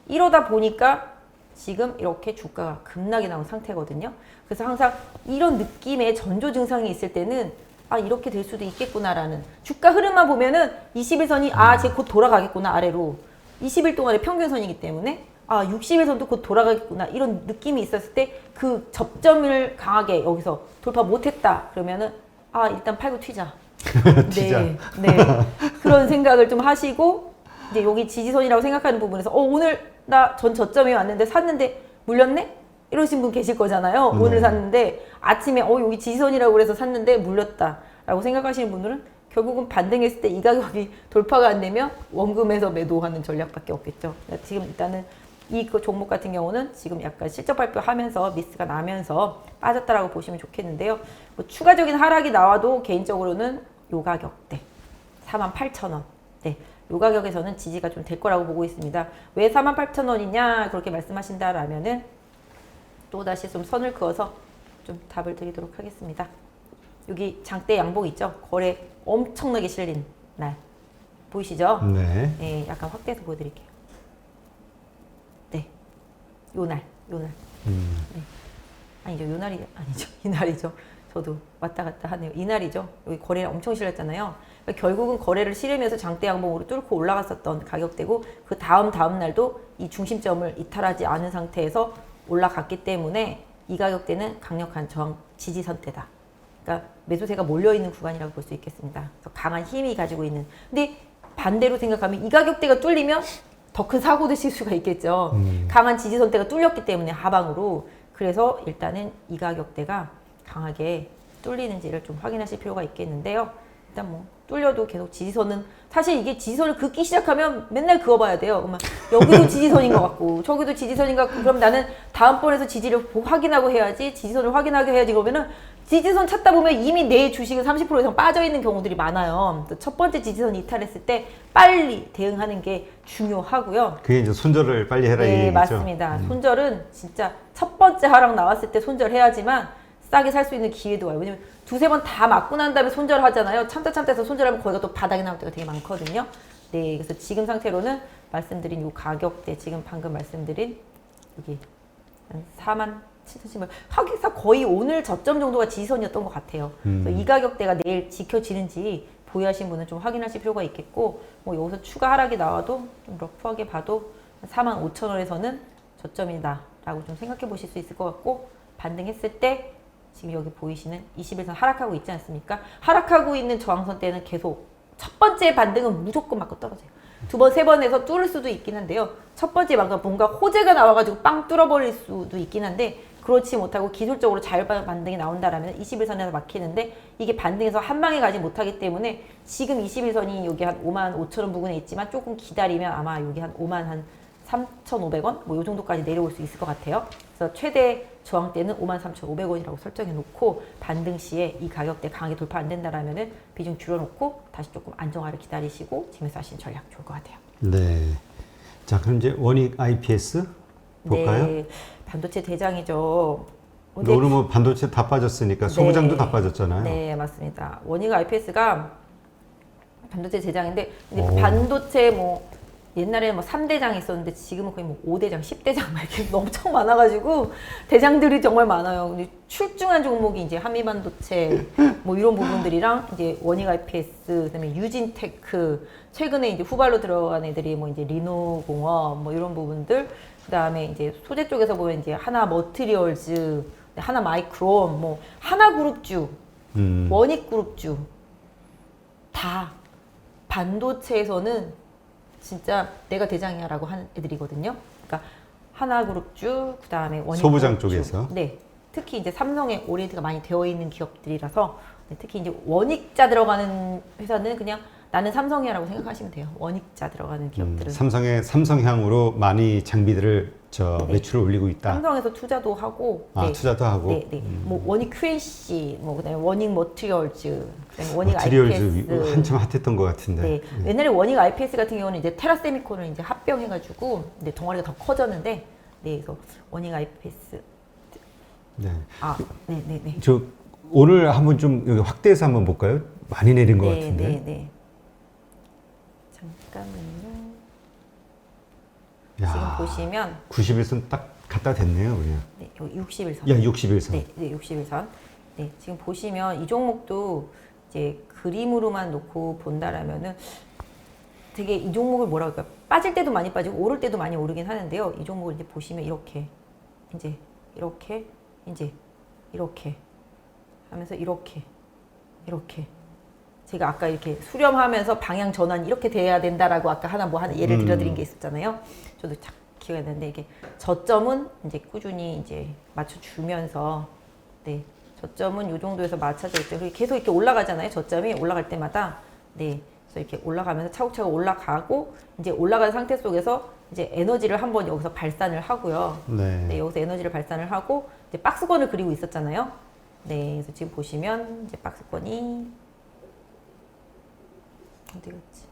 이러다 보니까 지금 이렇게 주가가 급락이 나온 상태거든요. 그래서 항상 이런 느낌의 전조 증상이 있을 때는 아, 이렇게 될 수도 있겠구나라는 주가 흐름만 보면은 21선이 아, 쟤 곧 돌아가겠구나 아래로 20일 동안의 평균선이기 때문에 아, 60일선도 곧 돌아가겠구나 이런 느낌이 있었을 때 그 접점을 강하게 여기서 돌파 못했다 그러면은 아, 일단 팔고 튀자. 튀자. 네, 네. 그런 생각을 좀 하시고 이제 여기 지지선이라고 생각하는 부분에서 오늘 나 전 저점에 왔는데 샀는데 물렸네? 이러신 분 계실 거잖아요. 네. 오늘 샀는데 아침에 여기 지지선이라고 그래서 샀는데 물렸다 라고 생각하시는 분들은 결국은 반등했을 때 이 가격이 돌파가 안 되면 원금에서 매도하는 전략밖에 없겠죠. 그러니까 지금 일단은 이 종목 같은 경우는 지금 약간 실적 발표하면서 미스가 나면서 빠졌다라고 보시면 좋겠는데요. 뭐 추가적인 하락이 나와도 개인적으로는 요 가격대 48,000원. 네. 요 가격에서는 지지가 좀 될 거라고 보고 있습니다. 왜 48,000원이냐 그렇게 말씀하신다라면은 또다시 좀 선을 그어서 좀 답을 드리도록 하겠습니다. 여기 장대 양봉 있죠? 거래 엄청나게 실린 날. 보이시죠? 네. 네, 약간 확대해서 보여드릴게요. 네. 요 날. 네. 아니죠. 요 날이 아니죠. 이 날이죠. 저도 왔다 갔다 하네요. 이 날이죠. 여기 거래가 엄청 실렸잖아요. 그러니까 결국은 거래를 실으면서 장대 양봉으로 뚫고 올라갔었던 가격대고 그 다음 날도 이 중심점을 이탈하지 않은 상태에서 올라갔기 때문에 이 가격대는 강력한 저항 지지선대다. 그러니까 매수세가 몰려있는 구간이라고 볼 수 있겠습니다. 그래서 강한 힘이 가지고 있는. 근데 반대로 생각하면 이 가격대가 뚫리면 더 큰 사고도 칠 수가 있겠죠. 강한 지지선대가 뚫렸기 때문에 하방으로. 그래서 일단은 이 가격대가 강하게 뚫리는지를 좀 확인하실 필요가 있겠는데요. 일단 뭐 뚫려도 계속 지지선은 사실 이게 지지선을 긋기 시작하면 맨날 그어봐야 돼요. 그러면 여기도 지지선인 것 같고 저기도 지지선인 것 같고 그럼 나는 다음번에서 지지를 확인하고 해야지 지지선을 확인하게 해야지 그러면은 지지선 찾다 보면 이미 내 주식은 30% 이상 빠져있는 경우들이 많아요. 첫 번째 지지선 이탈했을 때 빨리 대응하는 게 중요하고요. 그게 이제 손절을 빨리 해라 이 네, 얘기죠. 맞습니다. 손절은 진짜 첫 번째 하락 나왔을 때 손절해야지만 싸게 살 수 있는 기회도 와요. 왜냐면 두세 번 다 맞고 난 다음에 손절하잖아요. 참다 해서 손절하면 거기가 또 바닥에 나올 때가 되게 많거든요. 네, 그래서 지금 상태로는 말씀드린 이 가격대, 지금 방금 말씀드린 여기 한 47,000원, 하기사 거의 오늘 저점 정도가 지지선이었던 것 같아요. 그래서 이 가격대가 내일 지켜지는지 보유하신 분은 좀 확인하실 필요가 있겠고, 뭐 여기서 추가 하락이 나와도 좀 러프하게 봐도 45,000원에서는 저점이다라고 좀 생각해 보실 수 있을 것 같고, 반등했을 때 지금 여기 보이시는 21선 하락하고 있지 않습니까? 하락하고 있는 저항선 때는 계속 첫 번째 반등은 무조건 맞고 떨어져요. 두 번, 세 번에서 뚫을 수도 있긴 한데요. 첫 번째 뭔가 호재가 나와가지고 빵 뚫어버릴 수도 있긴 한데 그렇지 못하고 기술적으로 자율반등이 나온다라면 21선에서 막히는데 이게 반등해서 한 방에 가지 못하기 때문에 지금 21선이 여기 한 55,000원 부근에 있지만 조금 기다리면 아마 여기 한 53,500원? 뭐 요 정도까지 내려올 수 있을 것 같아요. 그래서 최대 저항대는 53,500원이라고 설정해 놓고 반등 시에 이 가격대 강하게 돌파 안 된다라면은 비중 줄여놓고 다시 조금 안정화를 기다리시고 지금 하시는 전략 좋을 것 같아요. 네. 자, 그럼 이제 원익 IPS 볼까요? 네, 반도체 대장이죠. 오늘 뭐 반도체 다 빠졌으니까 소부장도 다 빠졌잖아요. 네, 맞습니다. 원익 IPS가 반도체 대장인데 근데 오. 반도체 뭐 옛날에는 뭐 3대장이 있었는데 지금은 거의 뭐 5대장, 10대장 막 이렇게 엄청 많아가지고 대장들이 정말 많아요. 근데 출중한 종목이 이제 한미반도체 뭐 이런 부분들이랑 이제 원익 IPS, 그다음에 유진테크, 최근에 이제 후발로 들어간 애들이 뭐 이제 리노공업 뭐 이런 부분들, 그다음에 이제 소재 쪽에서 보면 이제 하나 머티리얼즈, 하나 마이크론, 뭐 하나 그룹주, 원익 그룹주 다 반도체에서는 진짜 내가 대장이야라고 하는 애들이거든요. 그러니까 하나그룹주, 그다음에 원익 소부장 그룹주. 쪽에서. 네. 특히 이제 삼성에 오리엔트가 많이 되어 있는 기업들이라서 네, 특히 이제 원익자 들어가는 회사는 그냥 나는 삼성이야라고 생각하시면 돼요. 원익자 들어가는 기업들은. 삼성의 삼성향으로 많이 장비들을 네. 매출을 올리고 있다. 삼성에서 투자도 하고, 투자도 하고. 네, 네. 뭐 원익 QNC, 뭐 그다음에 원익 머티리얼즈, 그다음에 원익 머티리얼즈 IPS. 한참 핫했던 것 같은데. 네. 옛날에 원익 IPS 같은 경우는 이제 테라세미콘을 이제 합병해가지고 이제 덩어리가 더 커졌는데, 네, 그래서 원익 IPS. 네. 네, 네, 네. 저 오늘 한번 좀 여기 확대해서 한번 볼까요? 많이 내린 것 네, 같은데. 네, 네. 잠깐만요. 야, 지금 보시면 91선 딱 갖다 댔네요, 그냥. 네, 여기 61선. 야, 61선. 네, 네, 61선. 네, 지금 보시면 이 종목도 이제 그림으로만 놓고 본다라면은 되게 이 종목을 뭐라 그럴까? 빠질 때도 많이 빠지고 오를 때도 많이 오르긴 하는데요. 이 종목을 이제 보시면 이렇게 이제 이렇게 이제 이렇게 하면서 이렇게 제가 아까 이렇게 수렴하면서 방향 전환 이렇게 돼야 된다라고 아까 하나 예를 들어드린 게 있었잖아요. 저도 참 기억이 나는데 이게 저점은 이제 꾸준히 이제 맞춰주면서 네 저점은 이 정도에서 맞춰져 있죠. 그리고 계속 이렇게 올라가잖아요. 저점이 올라갈 때마다 네 그래서 이렇게 올라가면서 차곡차곡 올라가고 이제 올라가는 상태 속에서 이제 에너지를 한번 여기서 발산을 하고요. 네. 네 여기서 에너지를 발산을 하고 이제 박스권을 그리고 있었잖아요. 네 그래서 지금 보시면 이제 박스권이 어디 갔지?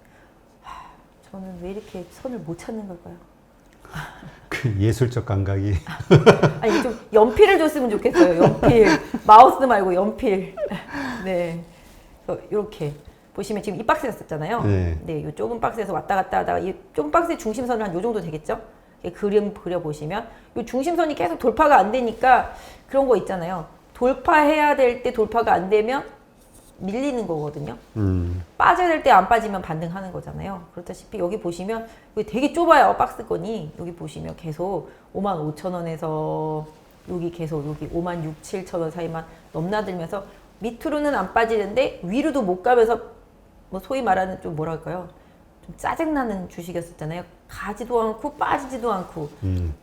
저는 왜 이렇게 선을 못 찾는 걸까요? 그 예술적 감각이. 아니 좀 연필을 줬으면 좋겠어요. 연필 마우스 말고 연필. 네, 그래서 이렇게 보시면 지금 이 박스였었잖아요. 네. 네, 이 좁은 박스에서 왔다 갔다 하다가 이 좁은 박스의 중심선은 한 이 정도 되겠죠? 그림 그려 보시면 이 중심선이 계속 돌파가 안 되니까 그런 거 있잖아요. 돌파해야 될 때 돌파가 안 되면 밀리는 거거든요. 빠져야 될 때 안 빠지면 반등하는 거잖아요. 그렇다시피 여기 보시면 여기 되게 좁아요. 박스권이. 여기 보시면 계속 55,000원에서 여기 계속 여기 56,700원 사이만 넘나들면서 밑으로는 안 빠지는데 위로도 못 가면서 뭐 소위 말하는 좀 뭐랄까요? 좀 짜증나는 주식이었었잖아요. 가지도 않고 빠지지도 않고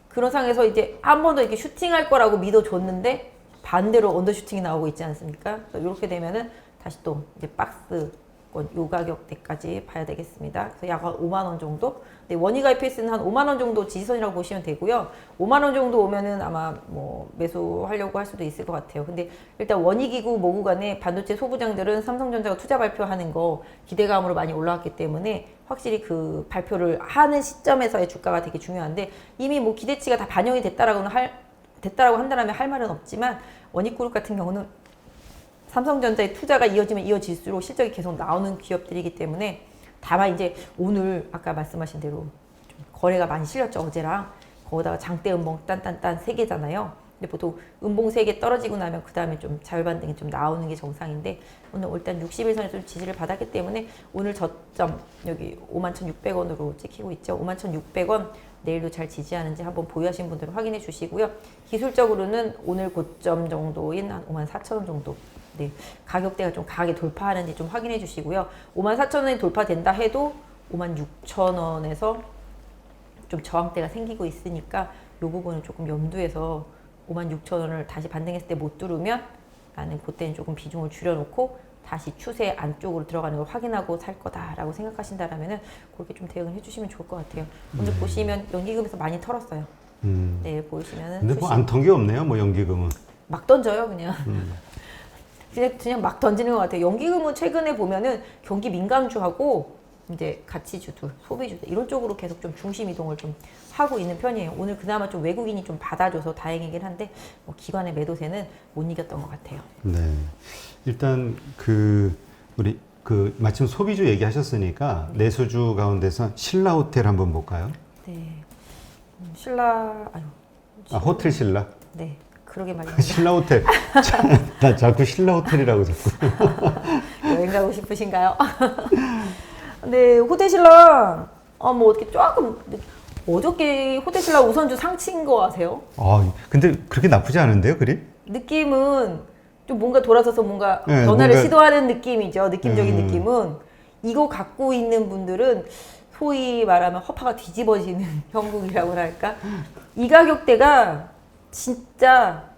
그런 상황에서 이제 한 번 더 이렇게 슈팅할 거라고 믿어줬는데 반대로 언더슈팅이 나오고 있지 않습니까? 그래서 이렇게 되면은 다시 또 이제 박스권 요 가격대까지 봐야 되겠습니다. 그래서 약 5만 원 정도. 네, 원익 IPS는 한 5만 원 정도 지지선이라고 보시면 되고요. 5만 원 정도 오면은 아마 뭐 매수하려고 할 수도 있을 것 같아요. 근데 일단 원익이고 뭐고 간에 반도체 소부장들은 삼성전자가 투자 발표하는 거 기대감으로 많이 올라왔기 때문에 확실히 그 발표를 하는 시점에서의 주가가 되게 중요한데 이미 뭐 기대치가 다 반영이 됐다라고 한다면 할 말은 없지만 원익그룹 같은 경우는 삼성전자의 투자가 이어지면 이어질수록 실적이 계속 나오는 기업들이기 때문에 다만 이제 오늘 아까 말씀하신 대로 좀 거래가 많이 실렸죠. 어제랑 거기다가 장대 음봉 딴딴딴 3개잖아요. 근데 보통 음봉 3개 떨어지고 나면 그 다음에 좀 자율반등이 좀 나오는 게 정상인데 오늘 일단 61선에서 좀 지지를 받았기 때문에 오늘 저점 여기 51,600원으로 찍히고 있죠. 51,600원 내일도 잘 지지하는지 한번 보유하신 분들은 확인해 주시고요. 기술적으로는 오늘 고점 정도인 한 54,000원 정도 네, 가격대가 좀 강하게 돌파하는지 좀 확인해 주시고요. 54,000원이 돌파된다 해도 56,000원에서 좀 저항대가 생기고 있으니까 이 부분은 조금 염두해서 56,000원을 다시 반등했을 때 못 뚫으면 나는 그때는 조금 비중을 줄여놓고 다시 추세 안쪽으로 들어가는 걸 확인하고 살 거다라고 생각하신다라면은 그렇게 좀 대응을 해주시면 좋을 것 같아요. 오늘 보시면 연기금에서 많이 털었어요. 네, 보시면은. 근데 뭐 안 턴 게 없네요, 뭐 연기금은. 막 던져요, 그냥. 그냥 막 던지는 것 같아요. 연기금은 최근에 보면은 경기 민감주하고 이제 가치주들, 소비주들 이런 쪽으로 계속 좀 중심 이동을 좀 하고 있는 편이에요. 오늘 그나마 좀 외국인이 좀 받아줘서 다행이긴 한데 뭐 기관의 매도세는 못 이겼던 것 같아요. 네. 일단 우리 마침 소비주 얘기하셨으니까 내수주 가운데서 신라호텔 한번 볼까요? 네. 신라 호텔 신라. 네. 그러게 말입니다. 신라호텔. 나 자꾸 신라호텔이라고 자꾸. 여행 가고 싶으신가요? 네, 호텔신라 뭐 어떻게 조금 어저께 호텔신라 우선주 상치인 거 아세요? 근데 그렇게 나쁘지 않은데요, 그리? 느낌은 좀 뭔가 돌아서서 뭔가 네, 변화를 뭔가- 시도하는 느낌이죠. 느낌적인 느낌은 이거 갖고 있는 분들은 소위 말하면 허파가 뒤집어지는 형국이라고 할까? 이 가격대가 진짜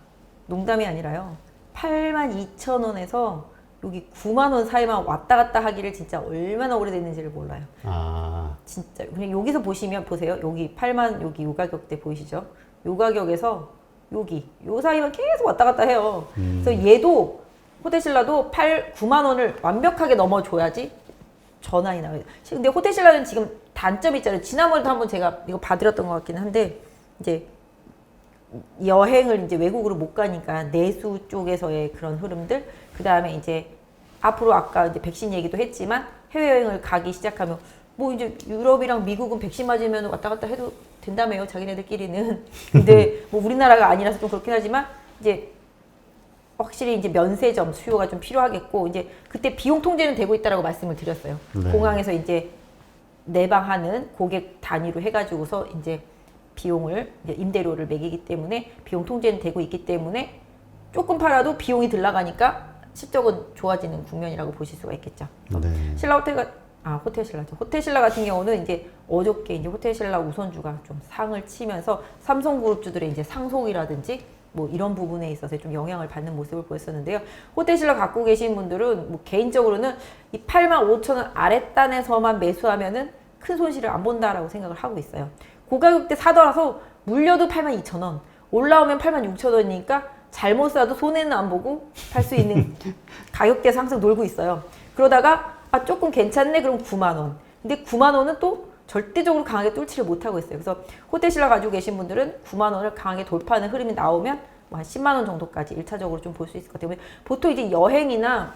농담이 아니라요. 82,000원에서 여기 9만 원 사이만 왔다 갔다 하기를 진짜 얼마나 오래됐는지를 몰라요. 아, 진짜 그냥 여기서 보시면 보세요. 여기 8만 여기 요 가격대 보이시죠? 요 가격에서 여기 요 사이만 계속 왔다 갔다 해요. 그래서 얘도 호텔신라도 9만 원을 완벽하게 넘어줘야지 전환이 나와요. 근데 호텔신라는 지금 단점이 있잖아요. 지난번에도 한번 제가 이거 봐드렸던 것 같긴 한데 이제 여행을 이제 외국으로 못 가니까 내수 쪽에서의 그런 흐름들, 그 다음에 이제 앞으로 아까 이제 백신 얘기도 했지만 해외여행을 가기 시작하면 뭐 이제 유럽이랑 미국은 백신 맞으면 왔다 갔다 해도 된다며요, 자기네들끼리는. 근데 뭐 우리나라가 아니라서 좀 그렇긴 하지만 이제 확실히 이제 면세점 수요가 좀 필요하겠고, 이제 그때 비용 통제는 되고 있다라고 말씀을 드렸어요. 네. 공항에서 이제 내방하는 고객 단위로 해가지고서 이제 비용을 이제 임대료를 매기기 때문에 비용 통제는 되고 있기 때문에 조금 팔아도 비용이 들 나가니까 실적은 좋아지는 국면이라고 보실 수가 있겠죠. 네. 신라 호텔신라죠. 호텔신라 같은 경우는 이제 어저께 이제 호텔신라 우선주가 좀 상을 치면서 삼성그룹주들의 이제 상속이라든지 뭐 이런 부분에 있어서 좀 영향을 받는 모습을 보였었는데요. 호텔신라 갖고 계신 분들은 뭐 개인적으로는 이 85,000원 아랫단에서만 매수하면은 큰 손실을 안 본다라고 생각을 하고 있어요. 고가격대 사더라도 물려도 82,000원, 올라오면 86,000원이니까 잘못 사도 손해는 안 보고 팔 수 있는 가격대에서 항상 놀고 있어요. 그러다가 아 조금 괜찮네 그럼 9만 원. 근데 9만 원은 또 절대적으로 강하게 뚫지를 못하고 있어요. 그래서 호텔신라 가지고 계신 분들은 9만 원을 강하게 돌파하는 흐름이 나오면 뭐 한 10만 원 정도까지 1차적으로 좀 볼 수 있을 것 같아요. 보통 이제 여행이나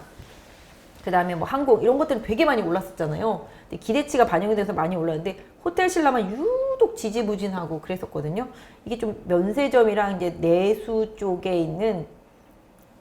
그 다음에 뭐 항공 이런 것들은 되게 많이 올랐었잖아요. 근데 기대치가 반영이 돼서 많이 올랐는데 호텔신라만 유독 지지부진하고 그랬었거든요. 이게 좀 면세점이랑 이제 내수 쪽에 있는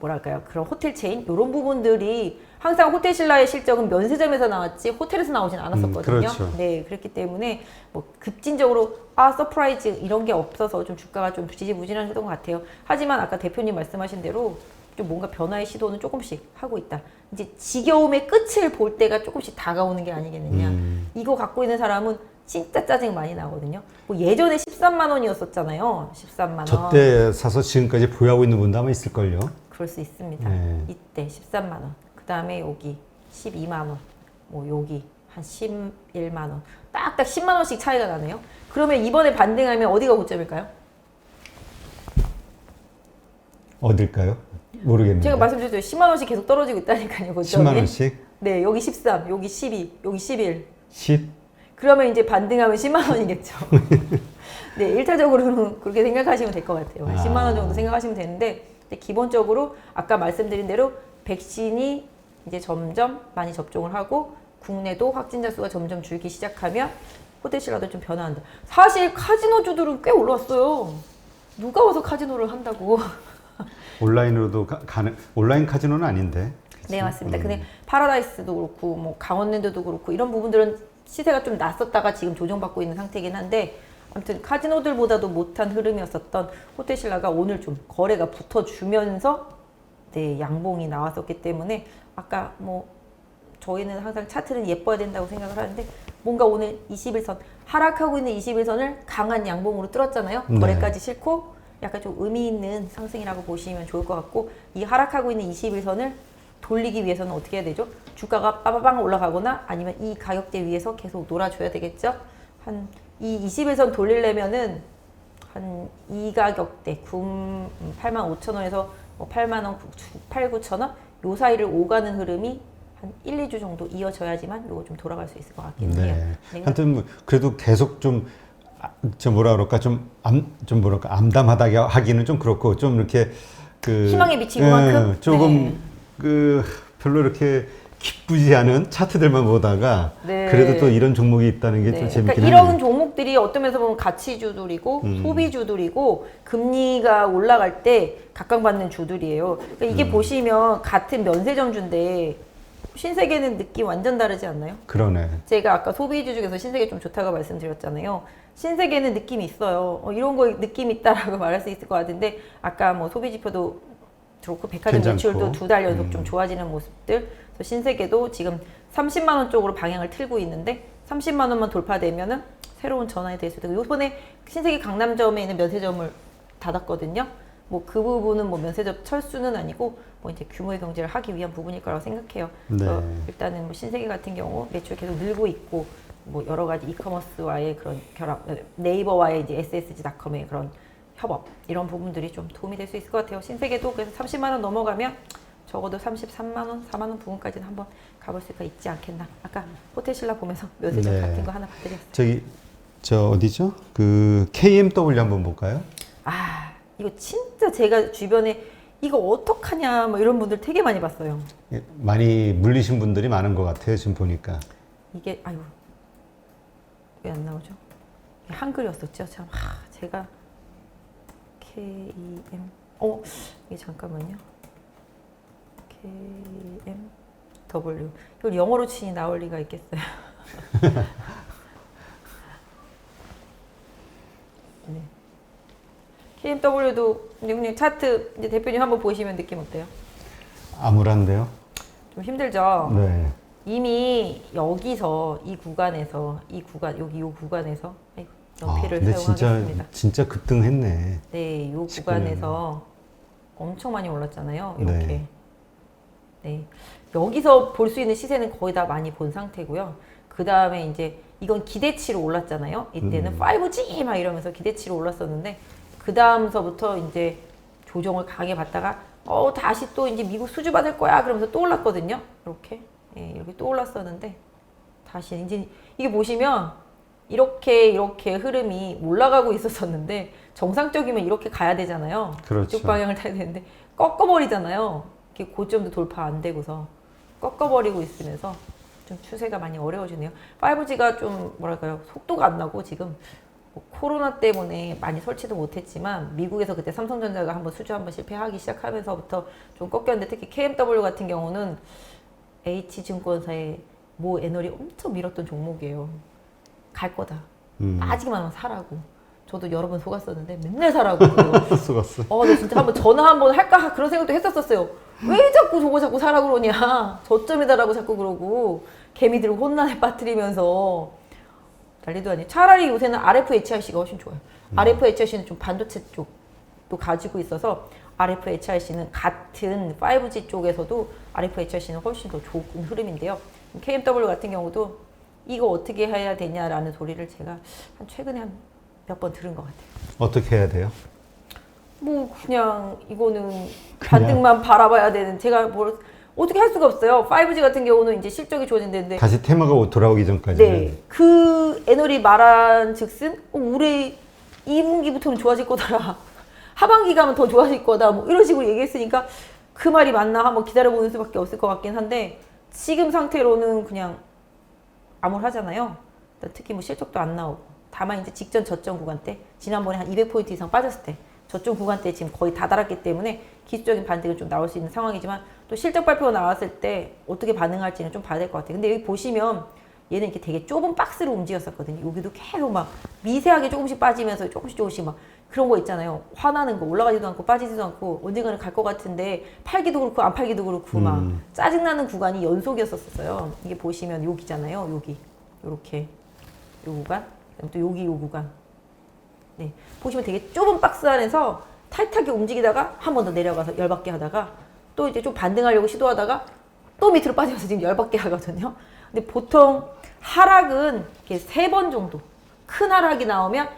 뭐랄까요, 그런 호텔 체인 이런 부분들이 항상 호텔신라의 실적은 면세점에서 나왔지 호텔에서 나오진 않았었거든요. 그렇죠. 네, 그렇기 때문에 뭐 급진적으로 서프라이즈 이런 게 없어서 좀 주가가 좀 지지부진했던 것 같아요. 하지만 아까 대표님 말씀하신 대로 좀 뭔가 변화의 시도는 조금씩 하고 있다. 이제 지겨움의 끝을 볼 때가 조금씩 다가오는 게 아니겠느냐. 이거 갖고 있는 사람은 진짜 짜증 많이 나거든요. 뭐 예전에 13만 원이었었잖아요. 13만 원. 저때 사서 지금까지 보유하고 있는 분도 아마 있을걸요. 그럴 수 있습니다. 네. 이때 13만 원. 그 다음에 여기 12만 원. 뭐 여기 한 11만 원. 딱딱 10만 원씩 차이가 나네요. 그러면 이번에 반등하면 어디가 고점일까요? 어딜까요? 모르겠는데. 제가 말씀드렸죠. 10만 원씩 계속 떨어지고 있다니까요. 고점이. 10만 원씩? 네, 여기 13, 여기 12, 여기 11. 10? 그러면 이제 반등하면 10만 원이겠죠. 네, 1차적으로는 그렇게 생각하시면 될 것 같아요. 한 10만 원 정도 생각하시면 되는데, 기본적으로 아까 말씀드린 대로 백신이 이제 점점 많이 접종을 하고 국내도 확진자 수가 점점 줄기 시작하면 호텔신라도 좀 변화한다. 사실 카지노주들은 꽤 올라왔어요. 누가 와서 카지노를 한다고. 온라인으로도 온라인 카지노는 아닌데. 그치? 네, 맞습니다. 근데 파라다이스도 그렇고 뭐 강원랜드도 그렇고 이런 부분들은 시세가 좀 났었다가 지금 조정받고 있는 상태이긴 한데, 아무튼 카지노들보다도 못한 흐름이었었던 호텔신라가 오늘 좀 거래가 붙어주면서 네, 양봉이 나왔었기 때문에 아까 뭐 저희는 항상 차트는 예뻐야 된다고 생각을 하는데 뭔가 오늘 21선 하락하고 있는 21선을 강한 양봉으로 뚫었잖아요. 네. 거래까지 싫고 약간 좀 의미 있는 상승이라고 보시면 좋을 것 같고, 이 하락하고 있는 21선을 돌리기 위해서는 어떻게 해야 되죠? 주가가 빠바방 올라가거나 아니면 이 가격대 위에서 계속 놀아줘야 되겠죠? 한 이 21선 돌리려면은 한 이 가격대 85,000원에서 뭐 8만 원, 8, 9천 원 요 사이를 오가는 흐름이 한 1, 2주 정도 이어져야지만 요거 좀 돌아갈 수 있을 것 같긴 해요. 네. 하여튼 뭐 그래도 계속 좀 뭐라 그럴까 뭐랄까 암담하다게 하기는 좀 그렇고 좀 이렇게 희망에 미칠 만큼 조금 별로 이렇게 기쁘지 않은 차트들만 보다가 네. 그래도 또 이런 종목이 있다는 게 좀 재밌긴 그러니까 이런 하네요. 종목들이 어떤 면에서 보면 가치주들이고 소비주들이고 금리가 올라갈 때 각광받는 주들이에요. 그러니까 이게 보시면 같은 면세점주인데 신세계는 느낌 완전 다르지 않나요? 그러네. 제가 아까 소비주 중에서 신세계 좀 좋다고 말씀드렸잖아요. 신세계는 느낌이 있어요. 이런 거 느낌 있다라고 말할 수 있을 것 같은데, 아까 뭐 소비지표도 그렇고 백화점 괜찮고. 매출도 2달 연속 좀 좋아지는 모습들. 그래서 신세계도 지금 30만 원 쪽으로 방향을 틀고 있는데 30만 원만 돌파되면은 새로운 전환이 될 수도 있고, 이번에 신세계 강남점에 있는 면세점을 닫았거든요. 뭐 그 부분은 뭐 면세점 철수는 아니고 뭐 이제 규모의 경제를 하기 위한 부분일 거라고 생각해요. 네. 그래서 일단은 뭐 신세계 같은 경우 매출 계속 늘고 있고 뭐 여러 가지 이커머스와의 그런 결합, 네이버와의 이제 ssg.com의 그런 협업 이런 부분들이 좀 도움이 될 수 있을 것 같아요. 신세계도 그래서 30만 원 넘어가면 적어도 33만 원, 4만 원 부분까지는 한번 가볼 수가 있지 않겠나. 아까 호텔신라 보면서 면세점 네. 같은 거 하나 봐드렸어요. 저기 저 어디죠? 그 KMW 한번 볼까요? 아, 이거 진짜 제가 주변에 이거 어떡하냐 뭐 이런 분들 되게 많이 봤어요. 예, 많이 물리신 분들이 많은 것 같아요. 지금 보니까. 이게 아유 왜 안 나오죠? 이게 한글이었었죠. 참 제가 KEM 이게 잠깐만요. KMW 이걸 영어로 치니 나올 리가 있겠어요. 네. KMW도 형님 차트 이제 대표님 한번 보시면 느낌 어때요? 암울한데요? 좀 힘들죠. 네. 이미 여기서 이 구간에서 이 구간 여기 요 구간에서 아이고, 연필을 근데 사용하겠습니다. 진짜 급등했네. 네, 요 19년에. 구간에서 엄청 많이 올랐잖아요. 이렇게. 네. 네. 여기서 볼 수 있는 시세는 거의 다 많이 본 상태고요. 그 다음에 이제 이건 기대치로 올랐잖아요. 이때는 5G 막 이러면서 기대치로 올랐었는데 그 다음서부터 이제 조정을 강하게 받다가 다시 또 이제 미국 수주 받을 거야 그러면서 또 올랐거든요. 이렇게. 예, 이렇게 또 올랐었는데 다시 이제 이게 보시면 이렇게 흐름이 올라가고 있었었는데 정상적이면 이렇게 가야 되잖아요. 그렇죠. 이쪽 방향을 타야 되는데 꺾어버리잖아요. 이렇게 고점도 돌파 안 되고서 꺾어버리고 있으면서 좀 추세가 많이 어려워지네요. 5G가 좀 뭐랄까요 속도가 안 나고 지금 뭐 코로나 때문에 많이 설치도 못했지만 미국에서 그때 삼성전자가 한번 수주 한번 실패하기 시작하면서부터 좀 꺾였는데 특히 KMW 같은 경우는 H증권사의 모 애널이 엄청 밀었던 종목이에요. 갈 거다. 빠지기만 하면 사라고. 저도 여러 번 속았었는데 맨날 사라고. 속았어. 나 진짜 한번 전화 한번 할까 그런 생각도 했었어요. 왜 자꾸 저거 자꾸 사라 그러냐. 저점이다라고 자꾸 그러고 개미들 혼란에 빠뜨리면서 난리도 아니에요. 차라리 요새는 RFHIC가 훨씬 좋아요. RFHIC는 좀 반도체 쪽도 가지고 있어서 RFHIC는 같은 5G 쪽에서도 RFHIC는 훨씬 더 좋은 흐름인데요. KMW 같은 경우도 이거 어떻게 해야 되냐라는 소리를 제가 최근에 한 몇 번 들은 것 같아요. 어떻게 해야 돼요? 뭐 그냥 이거는 반등만 바라봐야 되는 제가 뭘 어떻게 할 수가 없어요. 5G 같은 경우는 이제 실적이 좋아진다는데 다시 테마가 돌아오기 전까지는. 네, 그 애널이 말한 즉슨 올해 2분기부터는 좋아질 거더라. 하반기 가면 더 좋아질 거다. 뭐 이런 식으로 얘기했으니까 그 말이 맞나 한번 기다려보는 수밖에 없을 것 같긴 한데 지금 상태로는 그냥 암울하잖아요. 특히 뭐 실적도 안 나오고 다만 이제 직전 저점 구간대 지난번에 한 200포인트 이상 빠졌을 때 저점 구간대 지금 거의 다 달았기 때문에 기술적인 반등은 좀 나올 수 있는 상황이지만 또 실적 발표가 나왔을 때 어떻게 반응할지는 좀 봐야 될 것 같아요. 근데 여기 보시면 얘는 이렇게 되게 좁은 박스로 움직였었거든요. 여기도 계속 막 미세하게 조금씩 빠지면서 조금씩 막 그런 거 있잖아요. 화나는 거 올라가지도 않고 빠지지도 않고 언젠가는 갈 것 같은데 팔기도 그렇고 안 팔기도 그렇고 막 짜증나는 구간이 연속이었었어요. 이게 보시면 여기잖아요. 여기 요렇게 요 구간 또 여기 요 구간 네 보시면 되게 좁은 박스 안에서 타이트하게 움직이다가 한 번 더 내려가서 열받게 하다가 또 이제 좀 반등하려고 시도하다가 또 밑으로 빠지면서 지금 열받게 하거든요. 근데 보통 하락은 이렇게 3번 정도 큰 하락이 나오면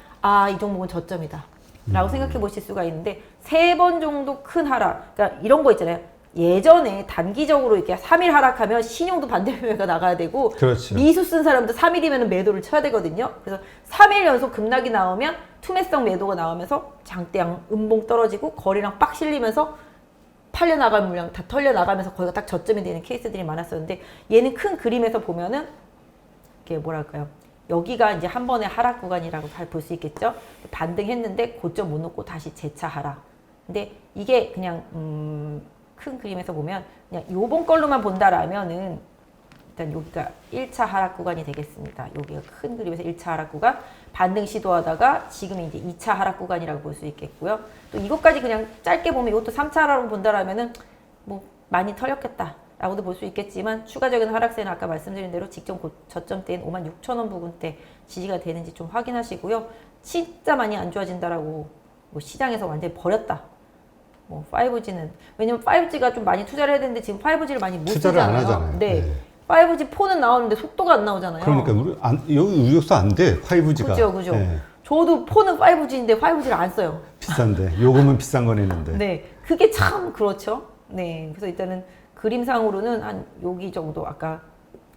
이 종목은 저점이다 라고 생각해 보실 수가 있는데 3번 정도 큰 하락 그러니까 이런 거 있잖아요. 예전에 단기적으로 이렇게 3일 하락하면 신용도 반대 매매가 나가야 되고 그렇죠. 미수 쓴 사람도 3일이면 매도를 쳐야 되거든요. 그래서 3일 연속 급락이 나오면 투매성 매도가 나오면서 장대양 음봉 떨어지고 거리랑 빡 실리면서 팔려나갈 물량 다 털려나가면서 거기가 딱 저점이 되는 케이스들이 많았었는데 얘는 큰 그림에서 보면은 이게 뭐랄까요. 여기가 이제 한 번의 하락 구간이라고 잘 볼 수 있겠죠. 반등했는데 고점 못 놓고 다시 재차 하락. 근데 이게 그냥 큰 그림에서 보면 그냥 요번 걸로만 본다라면은 일단 여기가 1차 하락 구간이 되겠습니다. 여기가 큰 그림에서 1차 하락 구간 반등 시도하다가 지금이 이제 2차 하락 구간이라고 볼 수 있겠고요. 또 이것까지 그냥 짧게 보면 이것도 3차 하락으로 본다라면은 뭐 많이 털렸겠다라고도 볼 수 있겠지만 추가적인 하락세는 아까 말씀드린 대로 직전 저점대인 56,000원 부근대 지지가 되는지 좀 확인하시고요. 진짜 많이 안 좋아진다라고 뭐 시장에서 완전히 버렸다. 뭐 5G는 왜냐면 5G가 좀 많이 투자를 해야 되는데 지금 5G를 많이 못 투자를 쓰잖아요. 안 하잖아요. 네. 네. 5G 폰은 나오는데 속도가 안 나오잖아요. 그러니까 여기 우리역서 안 돼. 5G가. 그죠. 저도 폰은 5G인데 5G를 안 써요. 비싼데. 요금은 비싼 거 내는데. 네. 그게 참 그렇죠. 네. 그래서 일단은 그림상으로는 한 여기 정도 아까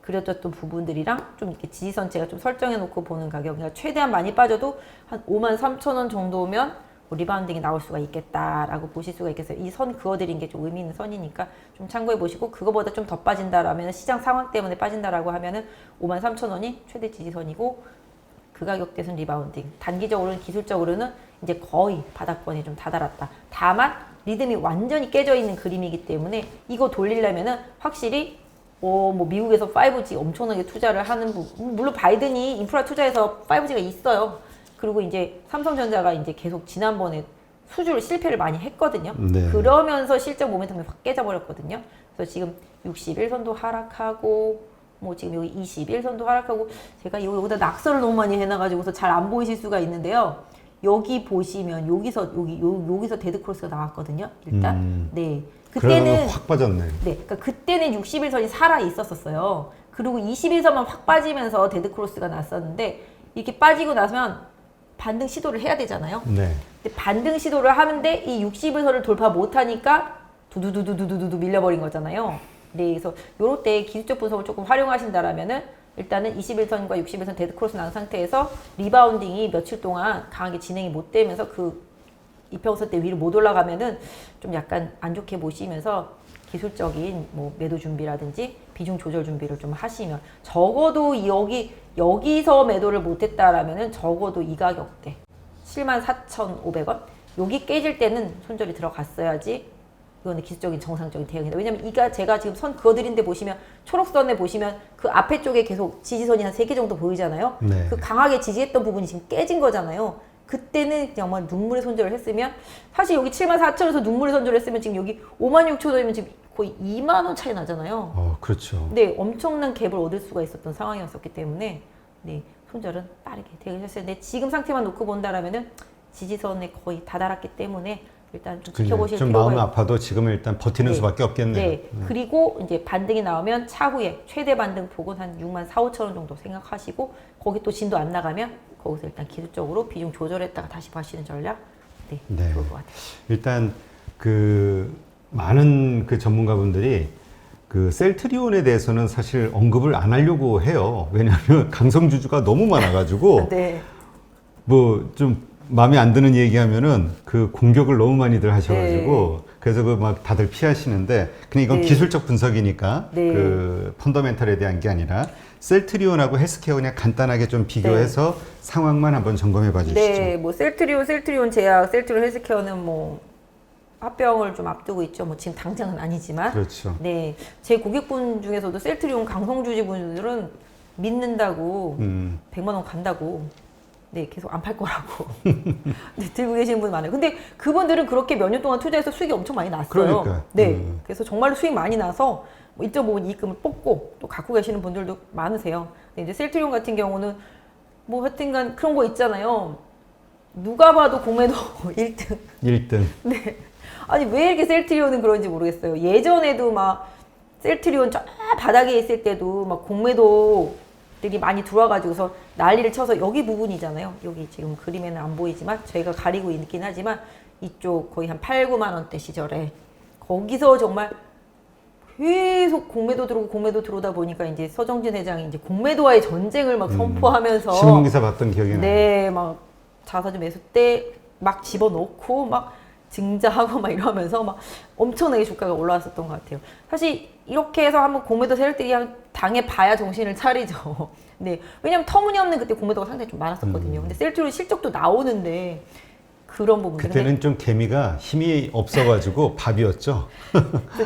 그려졌던 부분들이랑 좀 이렇게 지지선 제가 좀 설정해 놓고 보는 가격, 그러니까 최대한 많이 빠져도 한 53,000원 정도면 뭐 리바운딩이 나올 수가 있겠다라고 보실 수가 있겠어요. 이 선 그어드린 게 좀 의미 있는 선이니까 좀 참고해 보시고, 그거보다 좀 더 빠진다라면 시장 상황 때문에 빠진다라고 하면은 53,000원이 최대 지지선이고, 그 가격대에서는 리바운딩. 단기적으로는 기술적으로는 이제 거의 바닥권에 좀 다다랐다. 다만 리듬이 완전히 깨져 있는 그림이기 때문에 이거 돌리려면은 확실히 뭐 미국에서 5G 엄청나게 투자를 하는 물론 바이든이 인프라 투자해서 5G가 있어요. 그리고 이제 삼성전자가 이제 계속 지난번에 수주를 실패를 많이 했거든요. 네. 그러면서 실적 모멘텀이 확 깨져버렸거든요. 그래서 지금 61선도 하락하고 뭐 지금 여기 21선도 하락하고, 제가 여기다 낙서를 너무 많이 해놔가지고서 잘 안 보이실 수가 있는데요. 여기 보시면 여기서 데드 크로스가 나왔거든요. 일단 네. 그때는 확 빠졌네. 네, 그러니까 그때는 61선이 살아 있었어요. 그리고 21선만 확 빠지면서 데드 크로스가 났었는데, 이렇게 빠지고 나서면 반등 시도를 해야 되잖아요. 네. 근데 반등 시도를 하는데 이 61선을 돌파 못하니까 두두두두두두두 밀려버린 거잖아요. 네, 그래서 요럴 때 기술적 분석을 조금 활용하신다라면은 일단은 21선과 61선 데드 크로스 난 상태에서 리바운딩이 며칠 동안 강하게 진행이 못 되면서 그 이평선 때 위로 못 올라가면은 좀 약간 안 좋게 보시면서 기술적인 뭐 매도 준비라든지 비중 조절 준비를 좀 하시면, 적어도 여기서 매도를 못했다라면은 적어도 이 가격대 74,500원 여기 깨질 때는 손절이 들어갔어야지 이거는 기술적인 정상적인 대응이다. 왜냐면 제가 지금 선 그어드린 데 보시면 초록선에 보시면 그 앞에 쪽에 계속 지지선이 한 3개 정도 보이잖아요. 네. 그 강하게 지지했던 부분이 지금 깨진 거잖아요. 그때는 정말 눈물의 손절을 했으면, 사실 여기 74,000원에서 눈물의 손절을 했으면 지금 여기 56,000원이면 지금 거의 2만원 차이 나잖아요. 그렇죠. 네, 엄청난 갭을 얻을 수가 있었던 상황이었기 때문에 네, 손절은 빠르게 대응하셨어요. 근데 지금 상태만 놓고 본다라면은 지지선에 거의 다다랐기 때문에 일단 좀 지켜보실 좀 필요가 마음이 있고. 아파도 지금은 일단 버티는 네. 수밖에 없겠네요. 네. 그리고 이제 반등이 나오면 차후에 최대 반등 폭은 한 64,500원 정도 생각하시고, 거기 또 진도 안 나가면 거기서 일단 기술적으로 비중 조절했다가 다시 봐시는 전략 네. 좋을 것 같아요. 일단 그 많은 그 전문가분들이 그 셀트리온에 대해서는 사실 언급을 안 하려고 해요. 왜냐하면 강성주주가 너무 많아가지고 네. 뭐 좀 마음에 안 드는 얘기하면은 그 공격을 너무 많이들 하셔가지고 그래서 그 막 다들 피하시는데, 그냥 이건 네. 기술적 분석이니까 네. 그 펀더멘털에 대한 게 아니라 셀트리온하고 헬스케어 그냥 간단하게 좀 비교해서 상황만 한번 점검해 봐 주시죠. 네, 뭐 셀트리온 제약, 셀트리온 헬스케어는 뭐 합병을 좀 앞두고 있죠. 뭐 지금 당장은 아니지만. 그렇죠. 네, 제 고객분 중에서도 셀트리온 강성주지 분들은 믿는다고 100만 원 간다고. 네, 계속 안 팔 거라고. 네, 들고 계시는 분 많아요. 근데 그분들은 그렇게 몇 년 동안 투자해서 수익이 엄청 많이 났어요. 그러니까요. 네, 그래서 정말로 수익 많이 나서 뭐 1.5원 이익금을 뽑고 또 갖고 계시는 분들도 많으세요. 근데 이제 셀트리온 같은 경우는 뭐 하여튼간 그런 거 있잖아요. 누가 봐도 공매도 1등. 1등. 네. 아니 왜 이렇게 셀트리온은 그런지 모르겠어요. 예전에도 막 셀트리온 저 바닥에 있을 때도 막 공매도들이 많이 들어와가지고서 난리를 쳐서, 여기 부분이잖아요. 여기 지금 그림에는 안 보이지만 저희가 가리고 있긴 하지만 이쪽 거의 한 8, 9만 원대 시절에 거기서 정말 계속 공매도 들어오다 보니까 이제 서정진 회장이 이제 공매도와의 전쟁을 막 선포하면서 신문기사 봤던 기억이 나요. 네, 막 자사주 매수 때 막 집어넣고 막 증자하고 막 이러면서 막 엄청나게 주가가 올라왔었던 것 같아요. 사실 이렇게 해서 한번 공매도 세력들이 당해 봐야 정신을 차리죠. 네, 왜냐면 터무니없는 그때 공매도가 상당히 좀 많았었거든요. 근데 셀트리온 실적도 나오는데 그런 부분들. 그때는 좀 개미가 힘이 없어가지고 밥이었죠.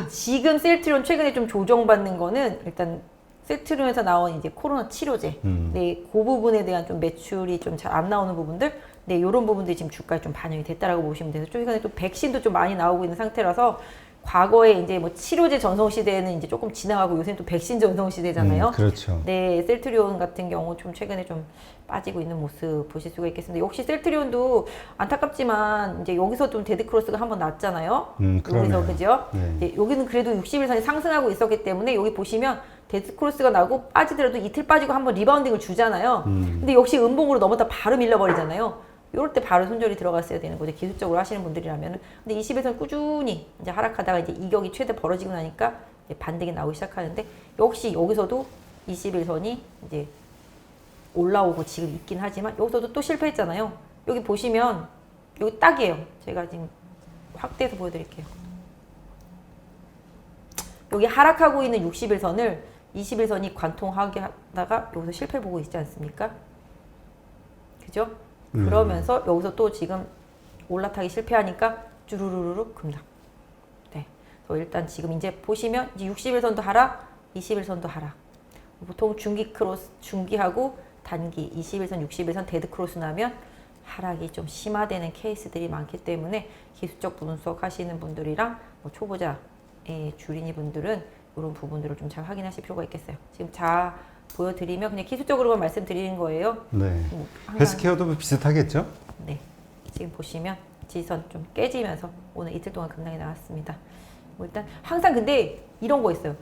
지금 셀트리온 최근에 좀 조정받는 거는 일단 셀트리온에서 나온 이제 코로나 치료제, 네, 그 부분에 대한 좀 매출이 좀 잘 안 나오는 부분들, 네, 이런 부분들이 지금 주가에 좀 반영이 됐다라고 보시면 돼서, 최근에 또 백신도 좀 많이 나오고 있는 상태라서 과거에 이제 뭐 치료제 전성 시대에는 이제 조금 지나가고 요새는 또 백신 전성 시대잖아요. 그렇죠. 네, 셀트리온 같은 경우 좀 최근에 좀 빠지고 있는 모습 보실 수가 있겠습니다. 역시 셀트리온도 안타깝지만 이제 여기서 좀 데드크로스가 한번 났잖아요. 그러네요. 여기서 그죠? 네. 네, 여기는 그래도 60일선이 상승하고 있었기 때문에 여기 보시면 데드크로스가 나고 빠지더라도 이틀 빠지고 한번 리바운딩을 주잖아요. 근데 역시 음봉으로 넘었다 바로 밀려버리잖아요. 이럴 때 바로 손절이 들어갔어야 되는 거죠. 기술적으로 하시는 분들이라면. 근데 20일선 꾸준히 이제 하락하다가 이제 이격이 최대 벌어지고 나니까 이제 반등이 나오기 시작하는데 역시 여기서도 21선이 이제 올라오고 지금 있긴 하지만 여기서도 또 실패했잖아요. 여기 보시면 여기 딱이에요. 제가 지금 확대해서 보여드릴게요. 여기 하락하고 있는 60일선을 21선이 관통하게 하다가 여기서 실패 보고 있지 않습니까? 그죠? 그러면서 여기서 또 지금 올라타기 실패하니까 쭈루루루루 급락. 네. 그래서 일단 지금 이제 보시면 이제 60일선도 하락, 21선도 하락. 보통 중기 크로스, 중기하고 단기 21선, 60일선 데드 크로스 나면 하락이 좀 심화되는 케이스들이 많기 때문에 기술적 분석 하시는 분들이랑 뭐 초보자의 주린이 분들은 이런 부분들을 좀 잘 확인하실 필요가 있겠어요. 지금 자 보여드리면 그냥 기술적으로만 말씀드리는 거예요. 네. 헬스케어도 비슷하겠죠? 네. 지금 보시면 지선 좀 깨지면서 오늘 이틀 동안 급락이 나왔습니다. 뭐 일단 항상 근데 이런 거 있어요.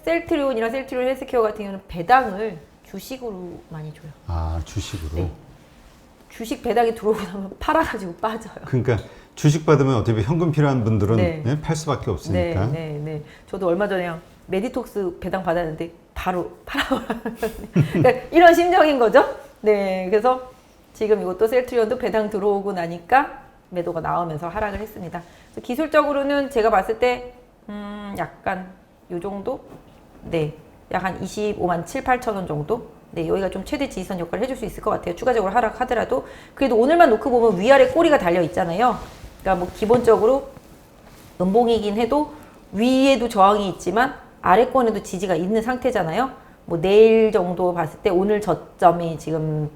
셀트리온이랑 셀트리온 헬스케어 같은 경우는 배당을 주식으로 많이 줘요. 아, 주식으로? 네. 주식 배당이 들어오고 나면 팔아가지고 빠져요. 그러니까 주식 받으면 어차피 현금 필요한 분들은 네. 네, 팔 수밖에 없으니까. 네. 저도 얼마 전에 메디톡스 배당 받았는데 바로 그러니까 이런 심정인 거죠. 네, 그래서 지금 이것도 셀트리온도 배당 들어오고 나니까 매도가 나오면서 하락을 했습니다. 그래서 기술적으로는 제가 봤을 때 약간 요 정도, 네, 약 한 25만 7, 8천 원 정도. 네, 여기가 좀 최대 지지선 역할을 해줄 수 있을 것 같아요. 추가적으로 하락하더라도 그래도 오늘만 놓고 보면 위아래 꼬리가 달려 있잖아요. 그러니까 뭐 기본적으로 음봉이긴 해도 위에도 저항이 있지만 아래권에도 지지가 있는 상태잖아요. 뭐 내일 정도 봤을 때 오늘 저점이 지금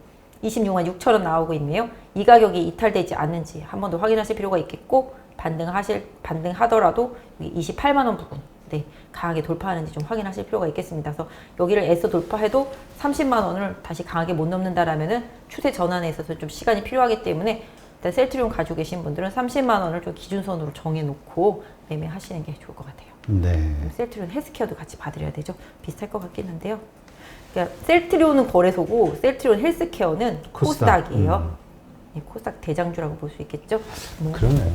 26만 6천 원 나오고 있네요. 이 가격이 이탈되지 않는지 한 번 더 확인하실 필요가 있겠고 반등하더라도 28만 원 부분 네, 강하게 돌파하는지 좀 확인하실 필요가 있겠습니다. 그래서 여기를 애써 돌파해도 30만 원을 다시 강하게 못 넘는다라면은 추세 전환에 있어서 좀 시간이 필요하기 때문에 일단 셀트리온 가지고 계신 분들은 30만 원을 좀 기준선으로 정해놓고 매매하시는 게 좋을 것 같아요. 네. 셀트리온 헬스케어도 같이 봐드려야 되죠. 비슷할 것 같긴 한데요. 그러니까 셀트리온은 거래소고 셀트리온 헬스케어는 코스닥이에요. 네, 코스닥 대장주라고 볼 수 있겠죠. 뭐 그러네요.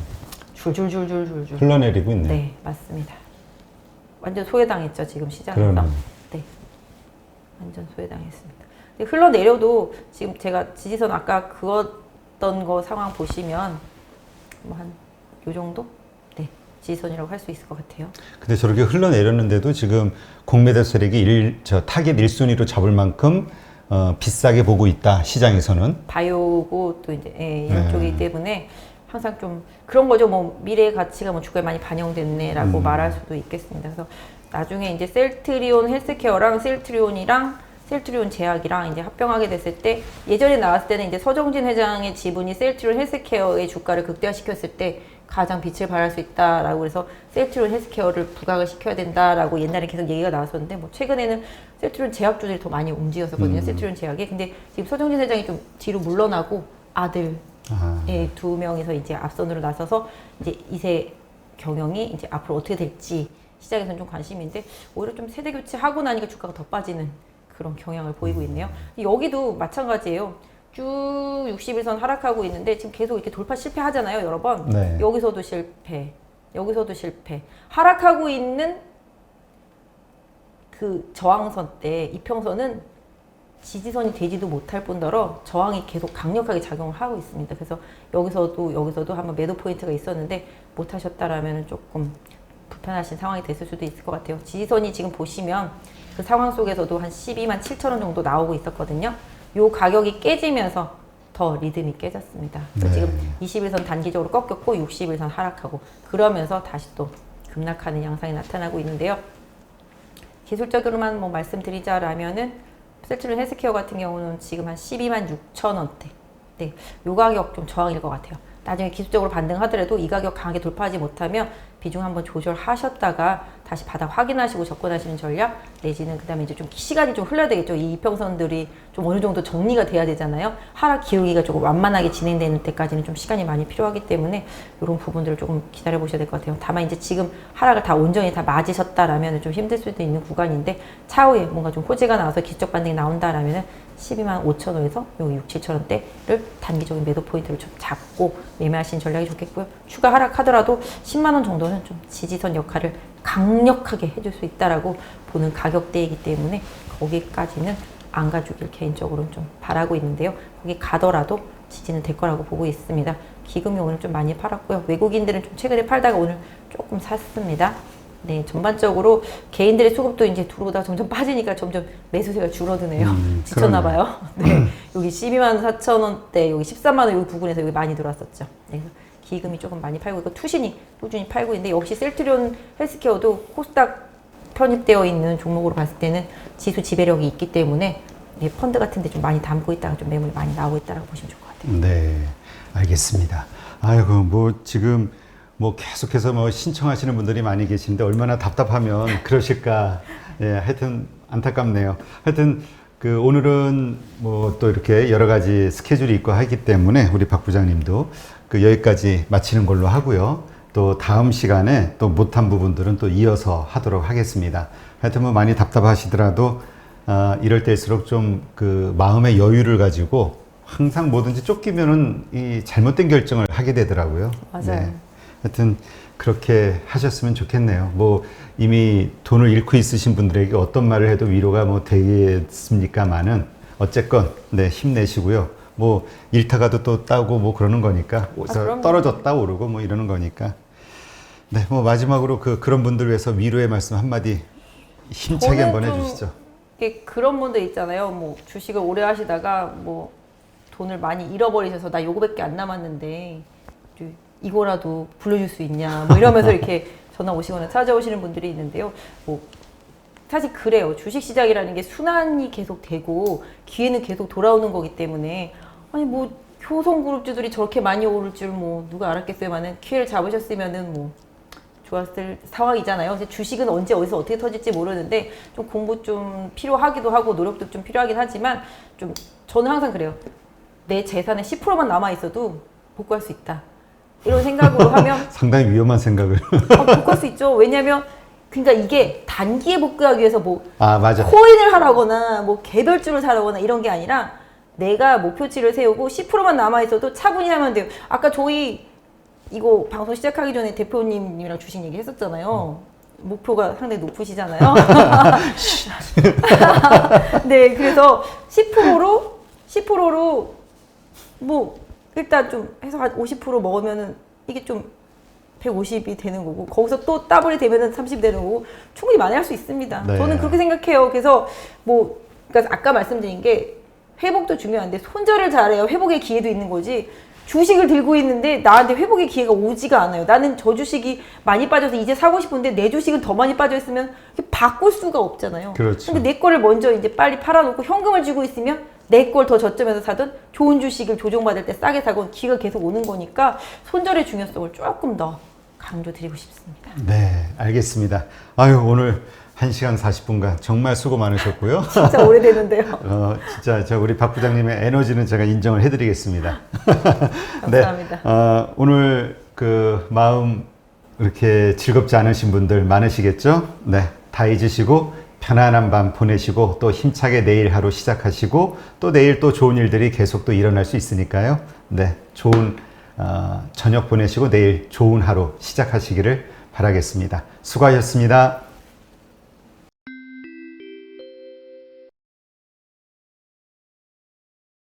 줄줄줄줄줄줄 흘러내리고 있네요. 네, 맞습니다. 완전 소외당했죠, 지금 시장에서. 그러네요. 네, 완전 소외당했습니다. 근데 흘러내려도 지금 제가 지지선 아까 그었던 거 상황 보시면 뭐 한 요 정도? 네, 지지선이라고 할 수 있을 것 같아요. 근데 저렇게 흘러내렸는데도 지금 공매도 세력이 타겟 1순위로 잡을 만큼 비싸게 보고 있다, 시장에서는. 바이오고 또 이제 이런 쪽이기 때문에 항상 좀 그런 거죠. 뭐 미래의 가치가 뭐 주가에 많이 반영됐네라고 말할 수도 있겠습니다. 그래서 나중에 이제 셀트리온 헬스케어랑 셀트리온 제약이랑 이제 합병하게 됐을 때 예전에 나왔을 때는 이제 서정진 회장의 지분이 셀트리온 헬스케어의 주가를 극대화시켰을 때 가장 빛을 발할 수 있다라고 그래서 셀트리온 헬스케어를 부각을 시켜야 된다라고 옛날에 계속 얘기가 나왔었는데 뭐 최근에는 셀트리온 제약주들이 더 많이 움직였었거든요. 셀트리온 제약이. 근데 지금 서정진 회장이 좀 뒤로 물러나고 아들 두 명이서 이제 앞선으로 나서서 이제 2세 경영이 이제 앞으로 어떻게 될지 시장에서는 좀 관심인데 오히려 좀 세대 교체하고 나니까 주가가 더 빠지는 그런 경향을 보이고 있네요. 여기도 마찬가지예요. 쭉 60일선 하락하고 있는데 지금 계속 이렇게 돌파 실패하잖아요, 여러 번. 네. 여기서도 실패, 여기서도 실패. 하락하고 있는 그 저항선 때 이평선은 지지선이 되지도 못할 뿐더러 저항이 계속 강력하게 작용을 하고 있습니다. 그래서 여기서도 한번 매도 포인트가 있었는데 못 하셨다라면 조금 불편하신 상황이 됐을 수도 있을 것 같아요. 지지선이 지금 보시면 그 상황 속에서도 한 12만 7천 원 정도 나오고 있었거든요. 요 가격이 깨지면서 더 리듬이 깨졌습니다. 그래서 지금 21선 단기적으로 꺾였고 61선 하락하고 그러면서 다시 또 급락하는 양상이 나타나고 있는데요. 기술적으로만 뭐 말씀드리자라면은 셀트리온 헬스케어 같은 경우는 지금 한 12만 6천 원대. 네, 요 가격 좀 저항일 것 같아요. 나중에 기술적으로 반등하더라도 이 가격 강하게 돌파하지 못하면 비중 한번 조절하셨다가 다시 바닥 확인하시고 접근하시는 전략, 내지는 그다음에 이제 좀 시간이 좀 흘러야 되겠죠. 이 이평선들이 좀 어느 정도 정리가 돼야 되잖아요. 하락 기울기가 조금 완만하게 진행되는 때까지는 좀 시간이 많이 필요하기 때문에 이런 부분들을 조금 기다려 보셔야 될 것 같아요. 다만 이제 지금 하락을 다 온전히 다 맞으셨다라면 좀 힘들 수도 있는 구간인데, 차후에 뭔가 좀 호재가 나와서 기적 반등이 나온다라면은 12만 5천 원에서 요 6, 7천 원대를 단기적인 매도 포인트를 좀 잡고 매매하시는 전략이 좋겠고요. 추가 하락하더라도 10만 원 정도는 좀 지지선 역할을 강력하게 해줄 수 있다라고 보는 가격대이기 때문에 거기까지는 안 가주길 개인적으로는 좀 바라고 있는데요. 거기 가더라도 지지는 될 거라고 보고 있습니다. 기금이 오늘 좀 많이 팔았고요. 외국인들은 좀 최근에 팔다가 오늘 조금 샀습니다. 네, 전반적으로 개인들의 수급도 이제 들어오다가 점점 빠지니까 점점 매수세가 줄어드네요. 지쳤나 봐요. 네, 여기 12만 4천 원대, 여기 13만 원 여기 부근에서 여기 많이 들어왔었죠. 네, 그래서 기금이 조금 많이 팔고 있고 투신이 꾸준히 팔고 있는데, 역시 셀트리온 헬스케어도 코스닥 편입되어 있는 종목으로 봤을 때는 지수 지배력이 있기 때문에 네, 펀드 같은 데 좀 많이 담고 있다가 좀 매물이 많이 나오고 있다고 보시면 좋을 것 같아요. 네, 알겠습니다. 아이고, 뭐 지금 뭐 계속해서 뭐 신청하시는 분들이 많이 계신데 얼마나 답답하면 그러실까. 예, 하여튼 안타깝네요. 하여튼 그 오늘은 뭐 또 이렇게 여러 가지 스케줄이 있고 하기 때문에 우리 박 부장님도 그 여기까지 마치는 걸로 하고요. 또 다음 시간에 또 못한 부분들은 또 이어서 하도록 하겠습니다. 하여튼 뭐 많이 답답하시더라도 이럴 때일수록 좀 그 마음의 여유를 가지고 항상 뭐든지 쫓기면은 이 잘못된 결정을 하게 되더라고요. 맞아요. 네. 하여튼 그렇게 하셨으면 좋겠네요. 뭐 이미 돈을 잃고 있으신 분들에게 어떤 말을 해도 위로가 뭐 되겠습니까마는 어쨌건 네, 힘내시고요. 뭐 잃다가도 또 따고 뭐 그러는 거니까 떨어졌다 오르고 뭐 이러는 거니까. 네, 뭐 마지막으로 그런 분들 위해서 위로의 말씀 한마디 힘차게 한번 해주시죠. 그런 분들 있잖아요. 뭐 주식을 오래 하시다가 뭐 돈을 많이 잃어버리셔서 나 요거밖에 안 남았는데 이거라도 불러줄 수 있냐 뭐 이러면서 이렇게 전화 오시거나 찾아오시는 분들이 있는데요. 뭐 사실 그래요. 주식시장이라는 게 순환이 계속 되고 기회는 계속 돌아오는 거기 때문에, 아니 뭐 효성그룹주들이 저렇게 많이 오를 줄 뭐 누가 알았겠어요만은 기회를 잡으셨으면은 뭐 좋았을 상황이잖아요. 그래서 주식은 언제 어디서 어떻게 터질지 모르는데 좀 공부 좀 필요하기도 하고 노력도 좀 필요하긴 하지만, 좀 저는 항상 그래요. 내 재산의 10%만 남아 있어도 복구할 수 있다, 이런 생각으로 하면 상당히 위험한 생각을. 복구할 수 있죠. 왜냐하면 그러니까 이게 단기에 복구하기 위해서 뭐 맞아. 코인을 하라거나 뭐 개별주를 사라거나 이런 게 아니라 내가 목표치를 세우고 10%만 남아 있어도 차분히 하면 돼요. 아까 저희 이거 방송 시작하기 전에 대표님이랑 주식 얘기 했었잖아요. 목표가 상당히 높으시잖아요. 네, 그래서 10%로 뭐 일단 좀 해서 한 50% 먹으면은 이게 좀 150이 되는 거고, 거기서 또 더블이 되면은 30 되는 거고, 충분히 많이 할 수 있습니다. 네. 저는 그렇게 생각해요. 그래서 뭐 그러니까 아까 말씀드린 게 회복도 중요한데 손절을 잘해요. 회복의 기회도 있는 거지. 주식을 들고 있는데 나한테 회복의 기회가 오지가 않아요. 나는 저 주식이 많이 빠져서 이제 사고 싶은데 내 주식은 더 많이 빠져 있으면 바꿀 수가 없잖아요. 그렇죠. 근데 내 거를 먼저 이제 빨리 팔아놓고 현금을 쥐고 있으면 내 걸 더 저점에서 사든 좋은 주식을 조정받을 때 싸게 사건 기회가 계속 오는 거니까 손절의 중요성을 조금 더 강조드리고 싶습니다. 네, 알겠습니다. 아유, 오늘 1시간 40분간 정말 수고 많으셨고요. 진짜 오래되는데요. 진짜 우리 박 부장님의 에너지는 제가 인정을 해드리겠습니다. 감사합니다. 네, 오늘 그 마음 이렇게 즐겁지 않으신 분들 많으시겠죠? 네, 다 잊으시고 편안한 밤 보내시고 또 힘차게 내일 하루 시작하시고 또 내일 또 좋은 일들이 계속 또 일어날 수 있으니까요. 네, 좋은 저녁 보내시고 내일 좋은 하루 시작하시기를 바라겠습니다. 수고하셨습니다.